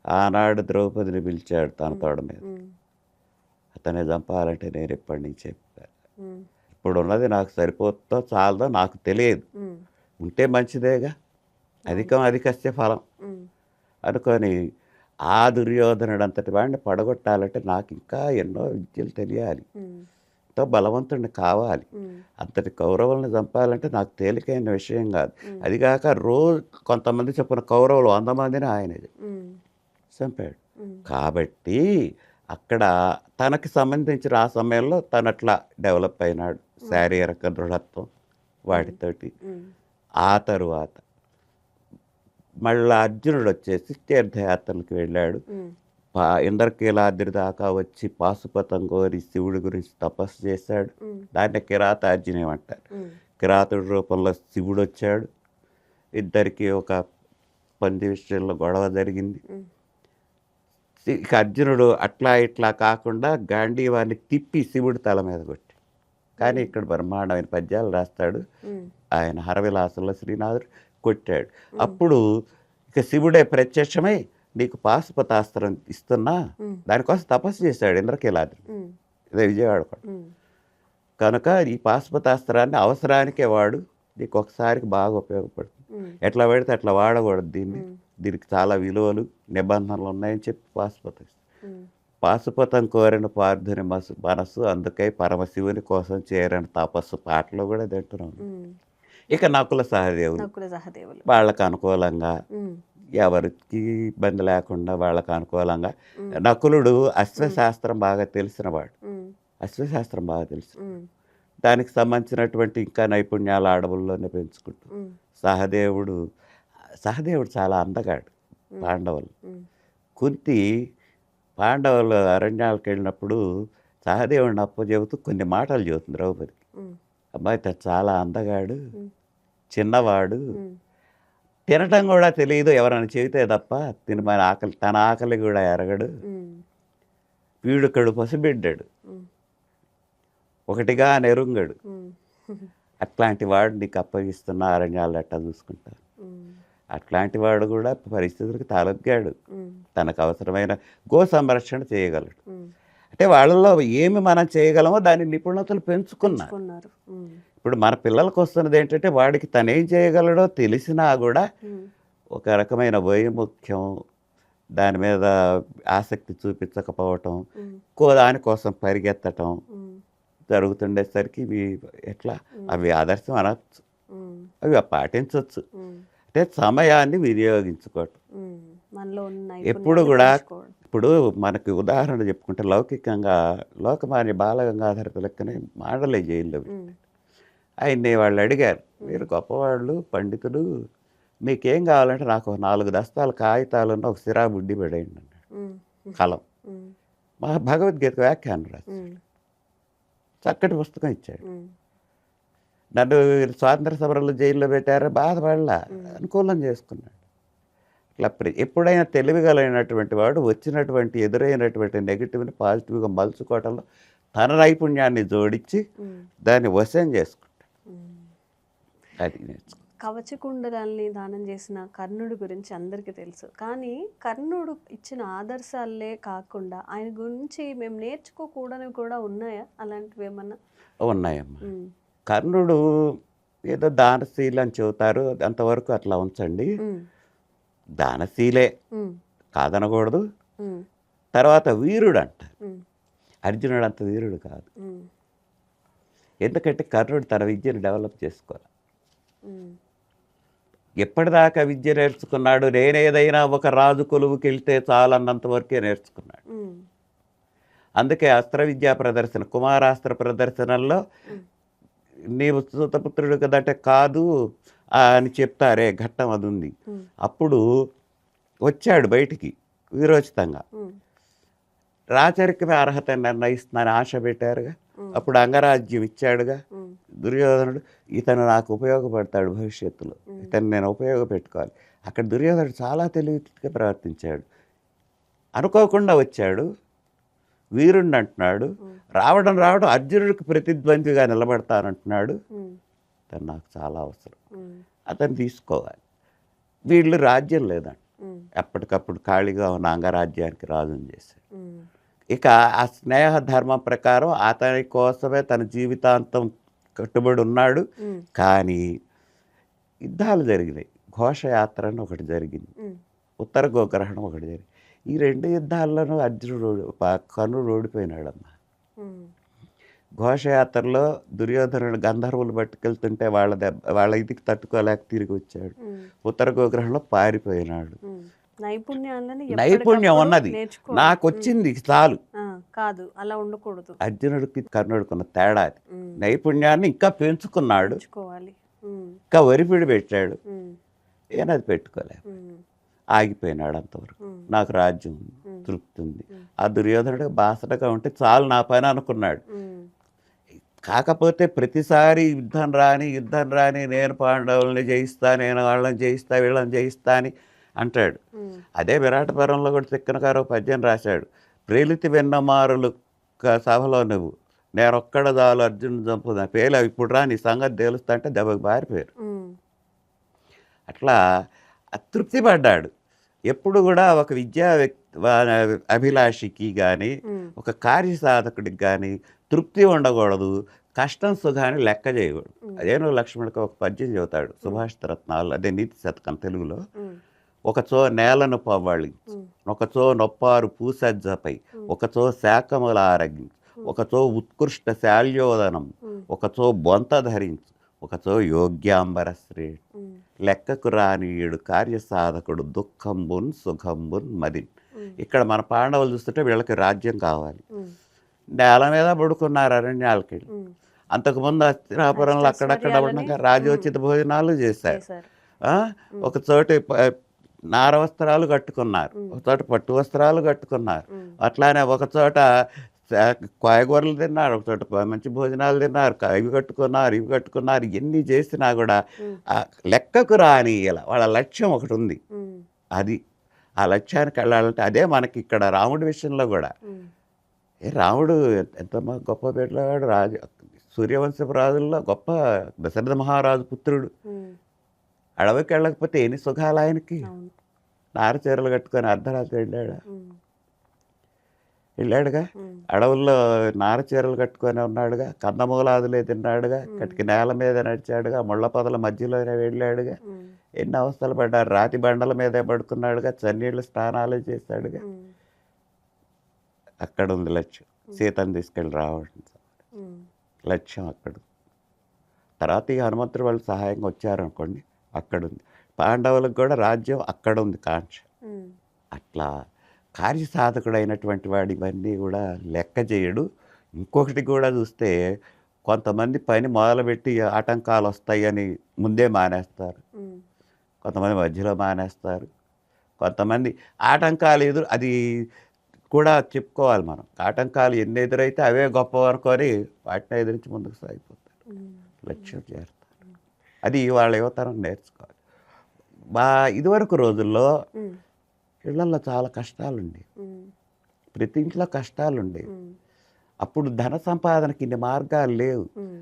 ఆనాడు ద్రౌపదిని పిలిచాడు తన తోడ మీద, అతన్ని చంపాలంటే నేను ఎప్పటి నుంచి చెప్పాను. ఇప్పుడు ఉన్నది నాకు సరిపోతుందో చాలదో నాకు తెలియదు, ఉంటే మంచిదేగా, అధికం అధికస్య ఫలం అనుకొని ఆ దుర్యోధనుడు అంతటి వాడిని పడగొట్టాలంటే నాకు ఇంకా ఎన్నో విద్యలు తెలియాలి, ఎంతో బలవంతుడిని కావాలి. అంతటి కౌరవుల్ని చంపాలంటే నాకు తేలికైన విషయం కాదు. అదిగాక రోజు కొంతమంది చెప్పిన కౌరవులు 100 మందిని ఆయన చంపాడు. కాబట్టి అక్కడ తనకి సంబంధించిన ఆ సమయంలో తను అట్లా డెవలప్ అయినాడు, శారీరక దృఢత్వం వాటితోటి. ఆ తరువాత మళ్ళీ అర్జునుడు వచ్చేసి తీర్థయాత్రలకు వెళ్ళాడు. ఇంద్రకీలాద్రి దాకా వచ్చి పాశుపతం కోరి శివుడి గురించి తపస్సు చేశాడు. దాన్ని కిరాతార్జునం అంటారు. కిరాతుడి రూపంలో శివుడు వచ్చాడు. ఇద్దరికి ఒక పంది విషయంలో గొడవ జరిగింది. ఇక అర్జునుడు అట్లా ఇట్లా కాకుండా గాంధీవాన్ని తిప్పి శివుడి తల మీద కొట్టి, కానీ ఇక్కడ బ్రహ్మాండమైన పద్యాలు రాస్తాడు ఆయన. హరవిలాసంలో శ్రీనాథుడు కొట్టాడు. అప్పుడు ఇక శివుడే ప్రత్యక్షమై నీకు పాశుపతాస్త్రం ఇస్తున్నా, దానికోసం తపస్సు చేశాడు ఇంద్రకీలాద్రి, ఇదే విజయవాడ కూడా. కనుక ఈ పాశుపతాస్త్రాన్ని అవసరానికే వాడు, నీకు ఒకసారికి బాగా ఉపయోగపడుతుంది, ఎట్లా పెడితే అట్లా వాడకూడదు దీన్ని, దీనికి చాలా విలువలు నిబంధనలు ఉన్నాయని చెప్పి పాశుపతం కోరిన పార్థుని మనసు అందుకై పరమశివుని కోసం చేరని తపస్సు పాటలో కూడా తింటున్నాం. ఇక నకుల సహదేవులు వాళ్ళకు అనుకూలంగా, ఎవరికి ఇబ్బంది లేకుండా వాళ్ళకు అనుకూలంగా. నకులుడు అశ్వశాస్త్రం బాగా తెలిసినవాడు, అశ్వశాస్త్రం బాగా తెలుసు, దానికి సంబంధించినటువంటి ఇంకా నైపుణ్యాలు అడవుల్లోనే పెంచుకుంటూ. సహదేవుడు చాలా అందగాడు. పాండవులు కుంతి పాండవులు అరణ్యాలకు వెళ్ళినప్పుడు సహదేవుడిని అప్పచెబుతూ కొన్ని మాటలు చెబుతుంది ద్రౌపదికి. అమ్మాయి తను చాలా అందగాడు, చిన్నవాడు, తినటం కూడా తెలియదు, ఎవరైనా చెబితే తప్ప తినమని ఆకలి, తన ఆకలి కూడా ఎరగడు, వీడుకడు పసిబిడ్డాడు, ఒకటిగా నెరుంగడు, అట్లాంటి వాడు నీకు అప్పగిస్తున్న అరణ్యాలు ఎట్టా చూసుకుంటాను. అట్లాంటి వాడు కూడా పరిస్థితులకు తలొగ్గాడు, తనకు అవసరమైన గో సంరక్షణ చేయగలడు. అంటే వాళ్ళలో ఏమి మనం చేయగలమో దాని నిపుణతలు పెంచుకున్నారు. ఇప్పుడు మన పిల్లలకు వస్తున్నది ఏంటంటే వాడికి తనేం చేయగలడో తెలిసినా కూడా ఒక రకమైన వైముఖ్యం, దాని మీద ఆసక్తి చూపించకపోవటం, దానికోసం పరిగెత్తటం జరుగుతుండేసరికి ఇవి ఎట్లా అవి ఆదర్శం అనొచ్చు, అవి పాటించవచ్చు. అంటే సమయాన్ని వినియోగించుకోవటం ఎప్పుడు కూడా. ఇప్పుడు మనకి ఉదాహరణ చెప్పుకుంటే లౌకికంగా లోకమాన్య బాలగంగాధర తిలకని మాడలే జైల్లో ఆయన్ని వాళ్ళు అడిగారు, మీరు గొప్పవాళ్ళు పండితులు, మీకేం కావాలంటే నాకు 4 దస్తాల కాగితాలున్న ఒక సిరా బుడ్డి పడేయండి అన్నాడు. కలం మా భగవద్గీత వ్యాఖ్యానం రాసి చక్కటి పుస్తకం ఇచ్చాడు. నన్ను స్వాతంత్ర సమరంలో జైల్లో పెట్టారో బాధపడలా, అనుకూలం చేసుకున్నాడు. ఇట్లా ఎప్పుడైనా తెలివిగలైనటువంటి వాడు వచ్చినటువంటి ఎదురైనటువంటి నెగిటివ్ని పాజిటివ్గా మలుచుకోవటంలో తన నైపుణ్యాన్ని జోడించి దాన్ని వశం చేసుకుంటాడు. అది నేర్చుకో. కవచకుండలాల్ని దానం చేసిన కర్ణుడి గురించి అందరికీ తెలుసు, కానీ కర్ణుడు ఇచ్చిన ఆదర్శాలే కాకుండా ఆయన గురించి మేము నేర్చుకోకూడనివి కూడా ఉన్నాయా? అలాంటివి ఏమన్నా ఉన్నాయమ్మా. కర్ణుడు ఏదో దానశీలి అని చెబుతారు, అంతవరకు అట్లా ఉంచండి. దానశీలే కాదనకూడదు. తర్వాత వీరుడు అంటారు, అర్జునుడు అంత వీరుడు కాదు. ఎందుకంటే కర్ణుడు తన విద్యను డెవలప్ చేసుకోవాలి. ఎప్పటిదాకా విద్య నేర్చుకున్నాడు? నేనేదైనా ఒక రాజు కొలువుకి వెళ్తే చాలన్నంత వరకే నేర్చుకున్నాడు. అందుకే అస్త్ర విద్యా ప్రదర్శన, కుమారాస్త్ర ప్రదర్శనల్లో నీవు సూతపుత్రుడు కదంటే కాదు అని చెప్తారే ఘట్టం అది ఉంది. అప్పుడు వచ్చాడు బయటికి వీరోచితంగా, రాచరికమే అర్హత నిర్ణయిస్తుందని ఆశ పెట్టారుగా. అప్పుడు అంగరాజ్యం ఇచ్చాడుగా దుర్యోధనుడు. ఇతను నాకు ఉపయోగపడతాడు భవిష్యత్తులో, ఇతను నేను ఉపయోగపెట్టుకోవాలి. అక్కడ దుర్యోధనుడు చాలా తెలివిగా ప్రవర్తించాడు. అనుకోకుండా వచ్చాడు, వీరుణ్ణి అంటున్నాడు, రావడం అర్జునుడికి ప్రతిద్వంద్విగా నిలబడతానంటున్నాడు. తను నాకు చాలా అవసరం, ఉమ్, అతను తీసుకోవాలి. వీళ్ళు రాజ్యం లేదండి, ఉమ్, ఎప్పటికప్పుడు ఖాళీగా ఉన్న అంగరాజ్యానికి రాజుని చేశారు. ఉమ్, ఇక ఆ స్నేహ ధర్మం ప్రకారం అతని కోసమే తన జీవితాంతం కట్టుబడి ఉన్నాడు. ఉమ్, కానీ యుద్ధాలు జరిగినాయి. ఘోషయాత్ర అని ఒకటి జరిగింది, ఉమ్, ఉత్తర గోగ్రహణం ఒకటి జరిగింది. ఈ 2 యుద్ధాల్లోనూ అర్జునుడు కర్ణుడు ఓడిపోయినాడమ్మా. ఉమ్, ఘోషయాత్రలో దుర్యోధనుడు గంధర్వులు పట్టుకెళ్తుంటే వాళ్ళ ఇదికి తట్టుకోలేక తిరిగి వచ్చాడు. ఉమ్, ఉత్తర గోగ్రహంలో పారిపోయినాడు. ఉమ్. నైపుణ్యాలని నైపుణ్యం ఎప్పటికప్పుడు ఉన్నది, నేర్చుకోవాలి. నాకు వచ్చింది చాలు. ఆ, కాదు అలా ఉండకూడదు. అర్జునుడికి కర్ణుడికున్న తేడా అది. ఉమ్, నైపుణ్యాన్ని ఇంకా పెంచుకున్నాడు, నేర్చుకోవాలి. ఉమ్, ఇంకా వరిపిడి పెట్టాడు, ఉమ్, ఏనది పెట్టుకోలేక ఉమ్, ఆగిపోయినాడు. అంతవరకు ఉమ్, నాకు రాజ్యం ఉంది, ఉమ్, తృప్తి ఉంది. ఉమ్. ఆ దుర్యోధనుడు బాసటగా ఉంటే చాలు నా పని అనుకున్నాడు. ఉమ్, కాకపోతే ప్రతిసారి యుద్ధం రాని నేను పాండవుల్ని జయిస్తా, నేను వాళ్ళని జయిస్తా, వీళ్ళని జయిస్తా అని అంటాడు. ఉమ్, అదే విరాటపురంలో కూడా తిక్కనగారు ఒక పద్యం రాశాడు. ప్రేలితి వెన్నమారులు సభలో నువ్వు నేనొక్కడ చాలు అర్జునుడు చంపుదా పేలు ఇప్పుడు రా నీ సంగతి తేలుస్తా అంటే దెబ్బకి పారిపోయారు. ఉమ్, అట్లా అతృప్తి పడ్డాడు. ఎప్పుడు కూడా ఒక అభిలాషికి కానీ ఉమ్, ఒక కార్యసాధకుడికి కానీ తృప్తి ఉండకూడదు, కష్టం సుఖాన్ని లెక్క చేయకూడదు. అదేనో లక్ష్మణుడికి ఒక పద్యం చెబుతాడు సుభాషిత రత్నాలు, అదే నీతి శతకం తెలుగులో. ఉమ్, ఒకచో నేలను పవ్వళించు, ఉమ్, ఒకచో నొప్పారు పూసజ్జపై, ఒకచో శాఖముల ఆరగించు, ఒకచో ఉత్కృష్ట శాల్యోదనం, ఉమ్, ఒకచో బొంత ధరించు, ఒకచో యోగ్యాంబర శ్రేణి. ఉమ్, లెక్కకు రానీయుడు కార్యసాధకుడు దుఃఖంబున్ సుఖంబున్ మదిన్. ఉమ్, ఇక్కడ మన పాండవులు చూస్తుంటే వీళ్ళకి రాజ్యం కావాలి. ఉమ్, నేల మీద పడుకున్నారు అరణ్యాలకి. ఉమ్. అంతకుముందు అస్తినాపురంలో అక్కడక్కడ ఉండగా రాజోచిత భోజనాలు చేశారు. చేశారు. ఆ? ఒక చోట నార వస్త్రాలు కట్టుకున్నారు, ఒక చోట పట్టు వస్త్రాలు కట్టుకున్నారు. ఉమ్, అట్లానే ఒక చోట కాయగూరలు తిన్నారు, ఒక చోట మంచి భోజనాలు తిన్నారు, ఇవి కట్టుకున్నారు. ఎన్ని చేసినా కూడా ఉమ్, ఆ లెక్కకు రాని ఇలా వాళ్ళ లక్ష్యం ఒకటి ఉంది. ఉమ్, అది ఆ లక్ష్యానికి వెళ్ళాలంటే అదే మనకి ఇక్కడ రాముడి విషయంలో కూడా. ఉమ్, రాముడు ఎంత గొప్ప బిడ్డలాడు, సూర్యవంశపు రాజుల్లో గొప్ప దశరథ మహారాజు పుత్రుడు. ఉమ్. అడవికి వెళ్ళకపోతే ఎన్ని సుఖాలు ఆయనకి. అవును. నార చీరలు కట్టుకొని అర్ధరాత్రి ఉమ్, వెళ్ళాడుగా. ఉమ్, అడవుల్లో నార చీరలు కట్టుకొని ఉన్నాడుగా, కందమూలాదులే తిన్నాడుగా, కటికి నేల మీద నడిచాడుగా, ముళ్ళ పొదల మధ్యలోనే వెళ్ళాడుగా. ఉమ్, ఎన్ని అవస్థలు పడ్డారు, రాతి బండల మీదే పడుకున్నాడుగా, చన్నీళ్ళు స్నానాలు చేశాడుగా. ఉమ్, అక్కడ ఉంది లక్ష్యం, సీతను తీసుకెళ్ళి రావడం ఉమ్, లక్ష్యం అక్కడ. తర్వాత ఈ హనుమంతుడు వాళ్ళు సహాయంగా వచ్చారనుకోండి, అక్కడుంది. పాండవులకు కూడా రాజ్యం అక్కడ ఉంది కాంక్ష. ఉమ్, అట్లా కార్యసాధకుడైనటువంటి వాడు ఇవన్నీ కూడా లెక్క చేయడు. ఇంకొకటి కూడా చూస్తే కొంతమంది పని మొదలుపెట్టి ఆటంకాలు వస్తాయని ముందే మానేస్తారు, ఉమ్, కొంతమంది మధ్యలో మానేస్తారు, కొంతమంది ఆటంకాలు అది కూడా చెప్పుకోవాలి మనం. ఆటంకాలు ఎన్ని ఎదురైతే అవే గొప్ప అనుకొని వాటిని ఎదిరించి ముందుకు సాగిపోతారు, ఉమ్, లక్ష్యం చేరుతారు. అది వాళ్ళ యువతరం నేర్చుకోవాలి. ఇదివరకు రోజుల్లో ఉమ్, ఇళ్లలో చాలా కష్టాలుండి, ఉమ్, ప్రతి ఇంట్లో కష్టాలుండేవి. ఉమ్, అప్పుడు ధన సంపాదనకి ఇన్ని మార్గాలు లేవు. ఉమ్,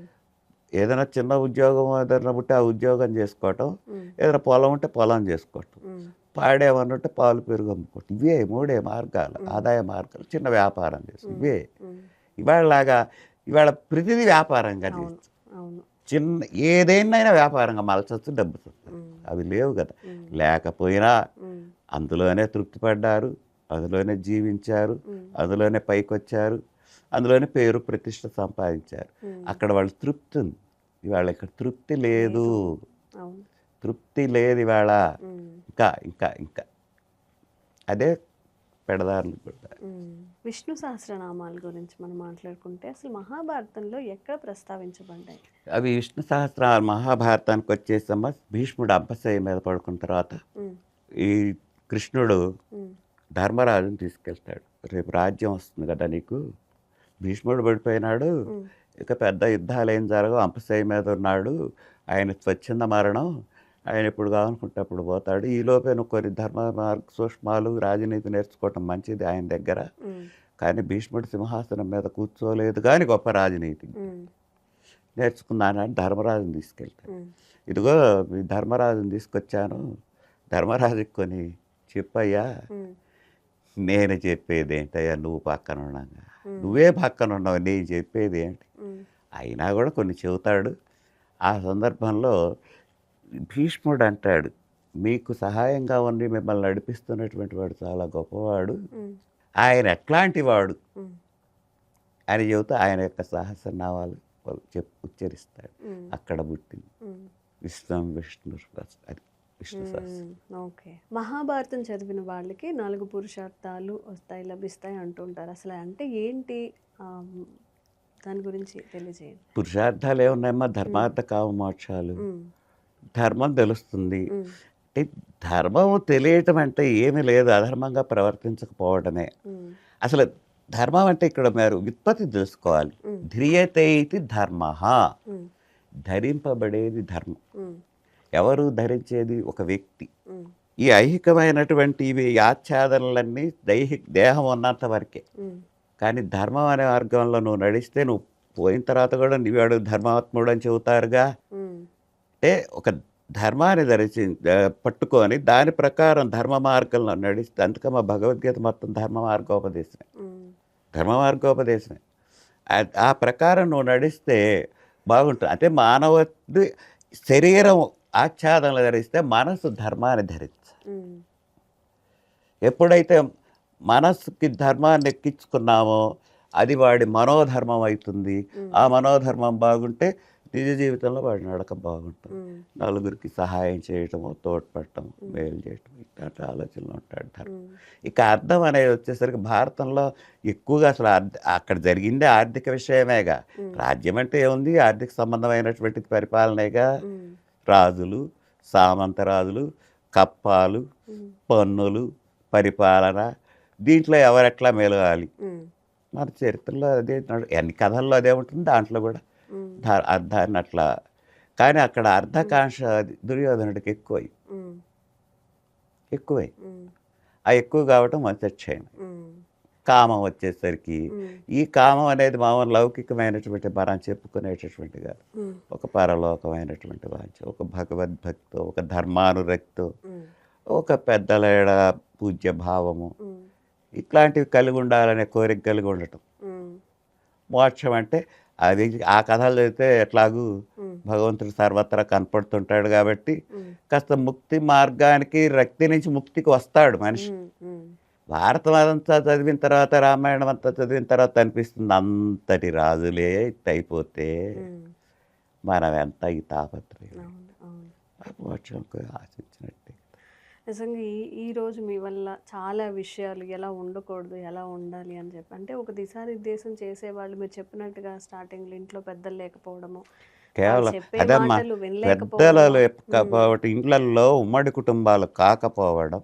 ఏదైనా చిన్న ఉద్యోగం ఏదైనా ఉంటే ఆ ఉద్యోగం చేసుకోవటం, ఉమ్, ఏదైనా పొలం ఉంటే పొలం చేసుకోవటం, ఉమ్, పాడేమన్నుంటే పాలు పెరుగు అమ్ముకోవటం. ఇవే 3 మార్గాలు, ఆదాయ మార్గాలు. చిన్న వ్యాపారం చేసి ఇవే. ఉమ్. ఇవాళ ప్రతిదీ వ్యాపారంగా అవును. చేసి అవును. చిన్న ఏదైనా వ్యాపారంగా మలచచ్చు, డబ్బు వస్తుంది. ఉమ్, అవి లేవు కదా. ఉమ్, లేకపోయినా ఉమ్, అందులోనే తృప్తి పడ్డారు, అందులోనే జీవించారు, ఉమ్, అందులోనే పైకొచ్చారు, అందులోనే పేరు ప్రతిష్ట సంపాదించారు. ఉమ్. అక్కడ వాళ్ళ తృప్తి ఉంది. ఇవాళ ఇక్కడ తృప్తి లేదు, అవును. తృప్తి లేదు ఇవాళ. ఉమ్, ఇంకా ఇంకా ఇంకా అదే పెడదారులు కూడా. ఉమ్. విష్ణు సహస్రనామాల గురించి మనం మాట్లాడుకుంటే అసలు మహాభారతంలో ఎక్కడ ప్రస్తావించబడ్డాయి? అవి విష్ణు సహస్రాలు మహాభారతానికి వచ్చేసమ్మ భీష్ముడు అంపశయ్య మీద పడుకున్న తర్వాత ఉమ్, ఈ కృష్ణుడు ఉమ్, ధర్మరాజుని తీసుకెళ్తాడు. రేపు రాజ్యం వస్తుంది కదా నీకు, భీష్ముడు పడిపోయినాడు, ఉమ్, ఇక పెద్ద యుద్ధాలు ఏం జరగవు, అంపశయ్య మీద ఉన్నాడు, ఆయన స్వచ్ఛంద మరణం, ఆయన ఎప్పుడు కావాలనుకుంటే అప్పుడు పోతాడు. ఈలోపే నువ్వు కొన్ని ధర్మ సూక్ష్మాలు రాజనీతి నేర్చుకోవటం మంచిది ఆయన దగ్గర. ఉమ్, కానీ భీష్ముడు సింహాసనం మీద కూర్చోలేదు కానీ గొప్ప రాజనీతి. ఉమ్, నేర్చుకున్నానని ధర్మరాజుని తీసుకెళ్తాడు. ఇదిగో మీ ధర్మరాజుని తీసుకొచ్చాను, ధర్మరాజుకి కొని చెప్పయ్యా. నేను చెప్పేది ఏంటయ్యా, నువ్వు పక్కన ఉన్నాగా, నువ్వే పక్కన ఉన్నావు, నేను చెప్పేది ఏంటి. అయినా కూడా కొన్ని చెబుతాడు. ఆ సందర్భంలో భీష్ముడు అంటాడు, మీకు సహాయంగా ఉండి మిమ్మల్ని నడిపిస్తున్నటువంటి వాడు చాలా గొప్పవాడు, ఆయన ఎట్లాంటి వాడు అని చెబుతూ ఆయన యొక్క సహస్రనామాలు ఉచ్చరిస్తాడు. అక్కడ పుట్టింది విశ్వం విష్ణు అది విష్ణు సహస్రం. ఓకే. మహాభారతం చదివిన వాళ్ళకి 4 పురుషార్థాలు వస్తాయి, లభిస్తాయి అంటుంటారు. అసలు అంటే ఏంటి, దాని గురించి తెలియజేయండి. పురుషార్థాలు ఏమున్నాయమ్మా, ధర్మార్థ కామ మోక్షాలు. ధర్మం తెలుస్తుంది అంటే, ధర్మం తెలియటం అంటే ఏమీ లేదు, అధర్మంగా ప్రవర్తించకపోవడమే. అసలు ధర్మం అంటే ఇక్కడ మీరు వ్యుత్పత్తి తెలుసుకోవాలి. ధ్రియతే ఇది ధర్మ, ధరింపబడేది ధర్మం. ఎవరు ధరించేది? ఒక వ్యక్తి. ఈ ఐహికమైనటువంటి ఇవి ఆచ్ఛాదనలన్నీ దేహం ఉన్నంత వరకే. కానీ ధర్మం అనే మార్గంలో నువ్వు నడిస్తే, నువ్వు పోయిన తర్వాత కూడా నీవాడు ధర్మాత్ముడు అని చెబుతారుగా. అంటే ఒక ధర్మాన్ని పట్టుకొని దాని ప్రకారం ధర్మ మార్గంలో నడిస్తే, అందుకే మా భగవద్గీత మొత్తం ధర్మ మార్గోపదేశమే. ఆ ప్రకారం నువ్వు నడిస్తే బాగుంటుంది. అంటే మానవుడి శరీరం ఆచ్ఛాదనలు ధరిస్తే మనసు ధర్మాన్ని ధరించాలి. ఎప్పుడైతే మనస్సుకి ధర్మాన్ని ఎక్కించుకున్నామో అది వాడి మనోధర్మం అవుతుంది. ఆ మనోధర్మం బాగుంటే నిజ జీవితంలో వాడి నడక బాగుంటుంది. నలుగురికి సహాయం చేయటము, తోడ్పడటం, మేలు చేయటం, ఇట్లాంటి ఆలోచనలు ఉంటాడు ధర్మం. ఇక అర్థం అనేది వచ్చేసరికి భారతంలో ఎక్కువగా అసలు అక్కడ జరిగిందే ఆర్థిక విషయమేగా. రాజ్యం అంటే ఏముంది, ఆర్థిక సంబంధమైనటువంటి పరిపాలనేగా. రాజులు, సామంత రాజులు, కప్పాలు, పన్నులు, పరిపాలన, దీంట్లో ఎవరెట్లా మెలగాలి. మన చరిత్రలో అదే, ఎన్ని కథల్లో అదే ఉంటుంది, దాంట్లో కూడా అర్థాన్ని అట్లా. కానీ అక్కడ అర్ధకాంక్ష దుర్యోధనుడికి ఎక్కువై ఆ ఎక్కువ కావటం మంచి. కామం వచ్చేసరికి, ఈ కామం అనేది మామూలు లౌకికమైనటువంటి మనం చెప్పుకునేటటువంటి కాదు. ఒక పరలోకమైనటువంటి వాంఛ, ఒక భగవద్భక్తితో, ఒక ధర్మానురక్తితో, ఒక పెద్దల పూజ్య భావము, ఇట్లాంటివి కలిగి ఉండాలనే కోరిక కలిగి ఉండటం. మోక్షం అంటే అది ఆ కథలు చదివితే ఎట్లాగూ భగవంతుడు సర్వత్రా కనపడుతుంటాడు కాబట్టి కాస్త ముక్తి మార్గానికి, రక్తి నుంచి ముక్తికి వస్తాడు మనిషి. భారతం అంతా చదివిన తర్వాత, రామాయణం అంతా చదివిన తర్వాత అనిపిస్తుంది, అంతటి రాజులే అయిపోతే మనం ఎంత ఈ తాపత్రయం, మోక్షంకు ఆశించినట్టే. నిజంగా ఈరోజు మీ వల్ల చాలా విషయాలు ఎలా ఉండకూడదు, ఎలా ఉండాలి అని చెప్పి, అంటే ఒక దిశానిర్దేశం చేసేవాళ్ళు, మీరు చెప్పినట్టుగా స్టార్టింగ్లో ఇంట్లో పెద్దలు లేకపోవడము, కేవలం అదమ్మా, పెద్దలు లేకపోవడం, ఇళ్లల్లో ఉమ్మడి కుటుంబాలు కాకపోవడం,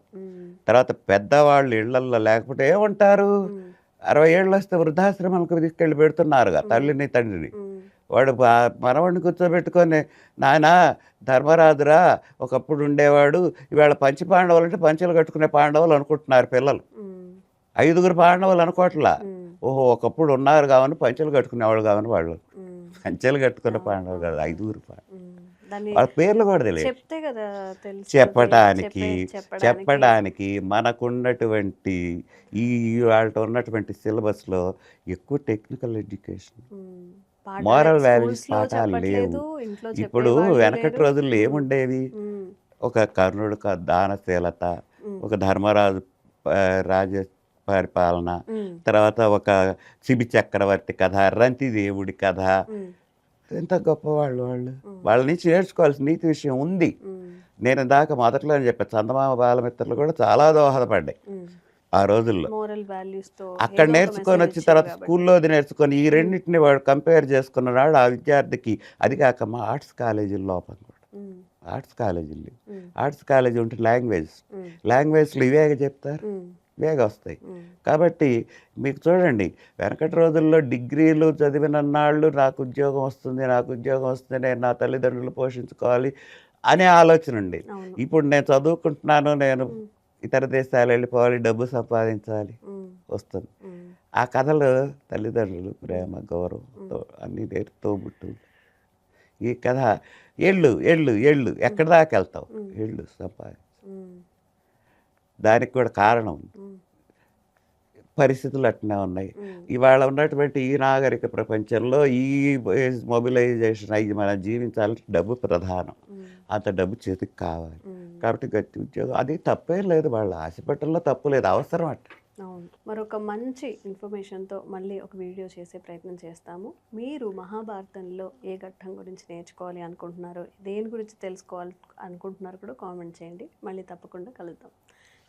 తర్వాత పెద్దవాళ్ళు ఇళ్లల్లో లేకపోతే ఏమంటారు, 60 ఏళ్ళు వస్తే వృద్ధాశ్రమాలకు తీసుకెళ్ళి పెడుతున్నారుగా తల్లిని తండ్రిని. వాడు మనవాడిని కూర్చోబెట్టుకొని, నాయన ధర్మరాజురా ఒకప్పుడు ఉండేవాడు, ఇవాళ పంచి పాండవులు అంటే పంచెలు కట్టుకునే పాండవులు అనుకుంటున్నారు పిల్లలు. 5 పాండవులు అనుకోవట్లా. ఓహో ఒకప్పుడు ఉన్నారు కావని పంచెలు కట్టుకునేవాళ్ళు కావని వాళ్ళు. పంచెలు కట్టుకునే పాండవులు కాదు, 5 వాళ్ళ పేర్లు కూడా తెలియదు. చెప్పడానికి మనకున్నటువంటి ఈ వాళ్ళ ఉన్నటువంటి సిలబస్లో ఎక్కువ టెక్నికల్ ఎడ్యుకేషన్, మోరల్ వాల్యూస్ పాఠాలు లేవు. ఇప్పుడు వెనకటి రోజుల్లో ఏముండేవి, ఒక కర్ణుడు దానశీలత, ఒక ధర్మరాజు రాజ పరిపాలన, తర్వాత ఒక శిబి చక్రవర్తి కథ, రంతిదేవుడి కథ. ఎంత గొప్పవాళ్ళు వాళ్ళ నుంచి నేర్చుకోవాల్సిన నీతి విషయం ఉంది. నేను దాకా మొదట్లో అని చెప్పాను, చందమామ బాలమిత్రులు కూడా చాలా దోహదపడ్డాయి ఆ రోజుల్లో. అక్కడ నేర్చుకొని వచ్చిన తర్వాత స్కూల్లో నేర్చుకొని ఈ రెండింటిని వాడు కంపేర్ చేసుకున్నాడు ఆ విద్యార్థికి. అది కాక మా ఆర్ట్స్ కాలేజీల లోపల కూడా, ఆర్ట్స్ కాలేజీ ఉంటే లాంగ్వేజ్లో ఇవేగా చెప్తారు, ఇవేగా వస్తాయి. కాబట్టి మీకు చూడండి, వెనకటి రోజుల్లో డిగ్రీలు చదివిన నాళ్ళు నాకు ఉద్యోగం వస్తుంది, నేను నా తల్లిదండ్రులు పోషించుకోవాలి అనే ఆలోచన ఉండేది. ఇప్పుడు నేను చదువుకుంటున్నాను, నేను ఇతర దేశాలు వెళ్ళిపోవాలి, డబ్బు సంపాదించాలి, వస్తుంది. ఆ కథలు తల్లిదండ్రులు ప్రేమ, గౌరవంతో అన్ని తోబుట్టు ఈ కథ ఎళ్ళు ఎళ్ళు ఎళ్ళు ఎక్కడి దాకా వెళ్తావు, ఎళ్ళు సంపాదించు. దానికి కూడా కారణం ఉంది. పరిస్థితులు అట్నే ఉన్నాయి. ఇవాళ ఉన్నటువంటి ఈ నాగరిక ప్రపంచంలో ఈ మొబిలైజేషన్ అయ్యి మనం జీవించాలంటే డబ్బు ప్రధానం. అంత డబ్బు చేతికి కావాలి. కాబట్టి గట్టి ఉద్యోగం అది తప్పేం లేదు, వాళ్ళు ఆశపట్టడంలో తప్పు లేదు, అవసరం అట్ట. అవును. మరొక మంచి ఇన్ఫర్మేషన్తో మళ్ళీ ఒక వీడియో చేసే ప్రయత్నం చేస్తాము. మీరు మహాభారతంలో ఏ ఘట్టం గురించి నేర్చుకోవాలి అనుకుంటున్నారో, దేని గురించి తెలుసుకోవాలి అనుకుంటున్నారో కూడా కామెంట్ చేయండి. మళ్ళీ తప్పకుండా కలుద్దాం.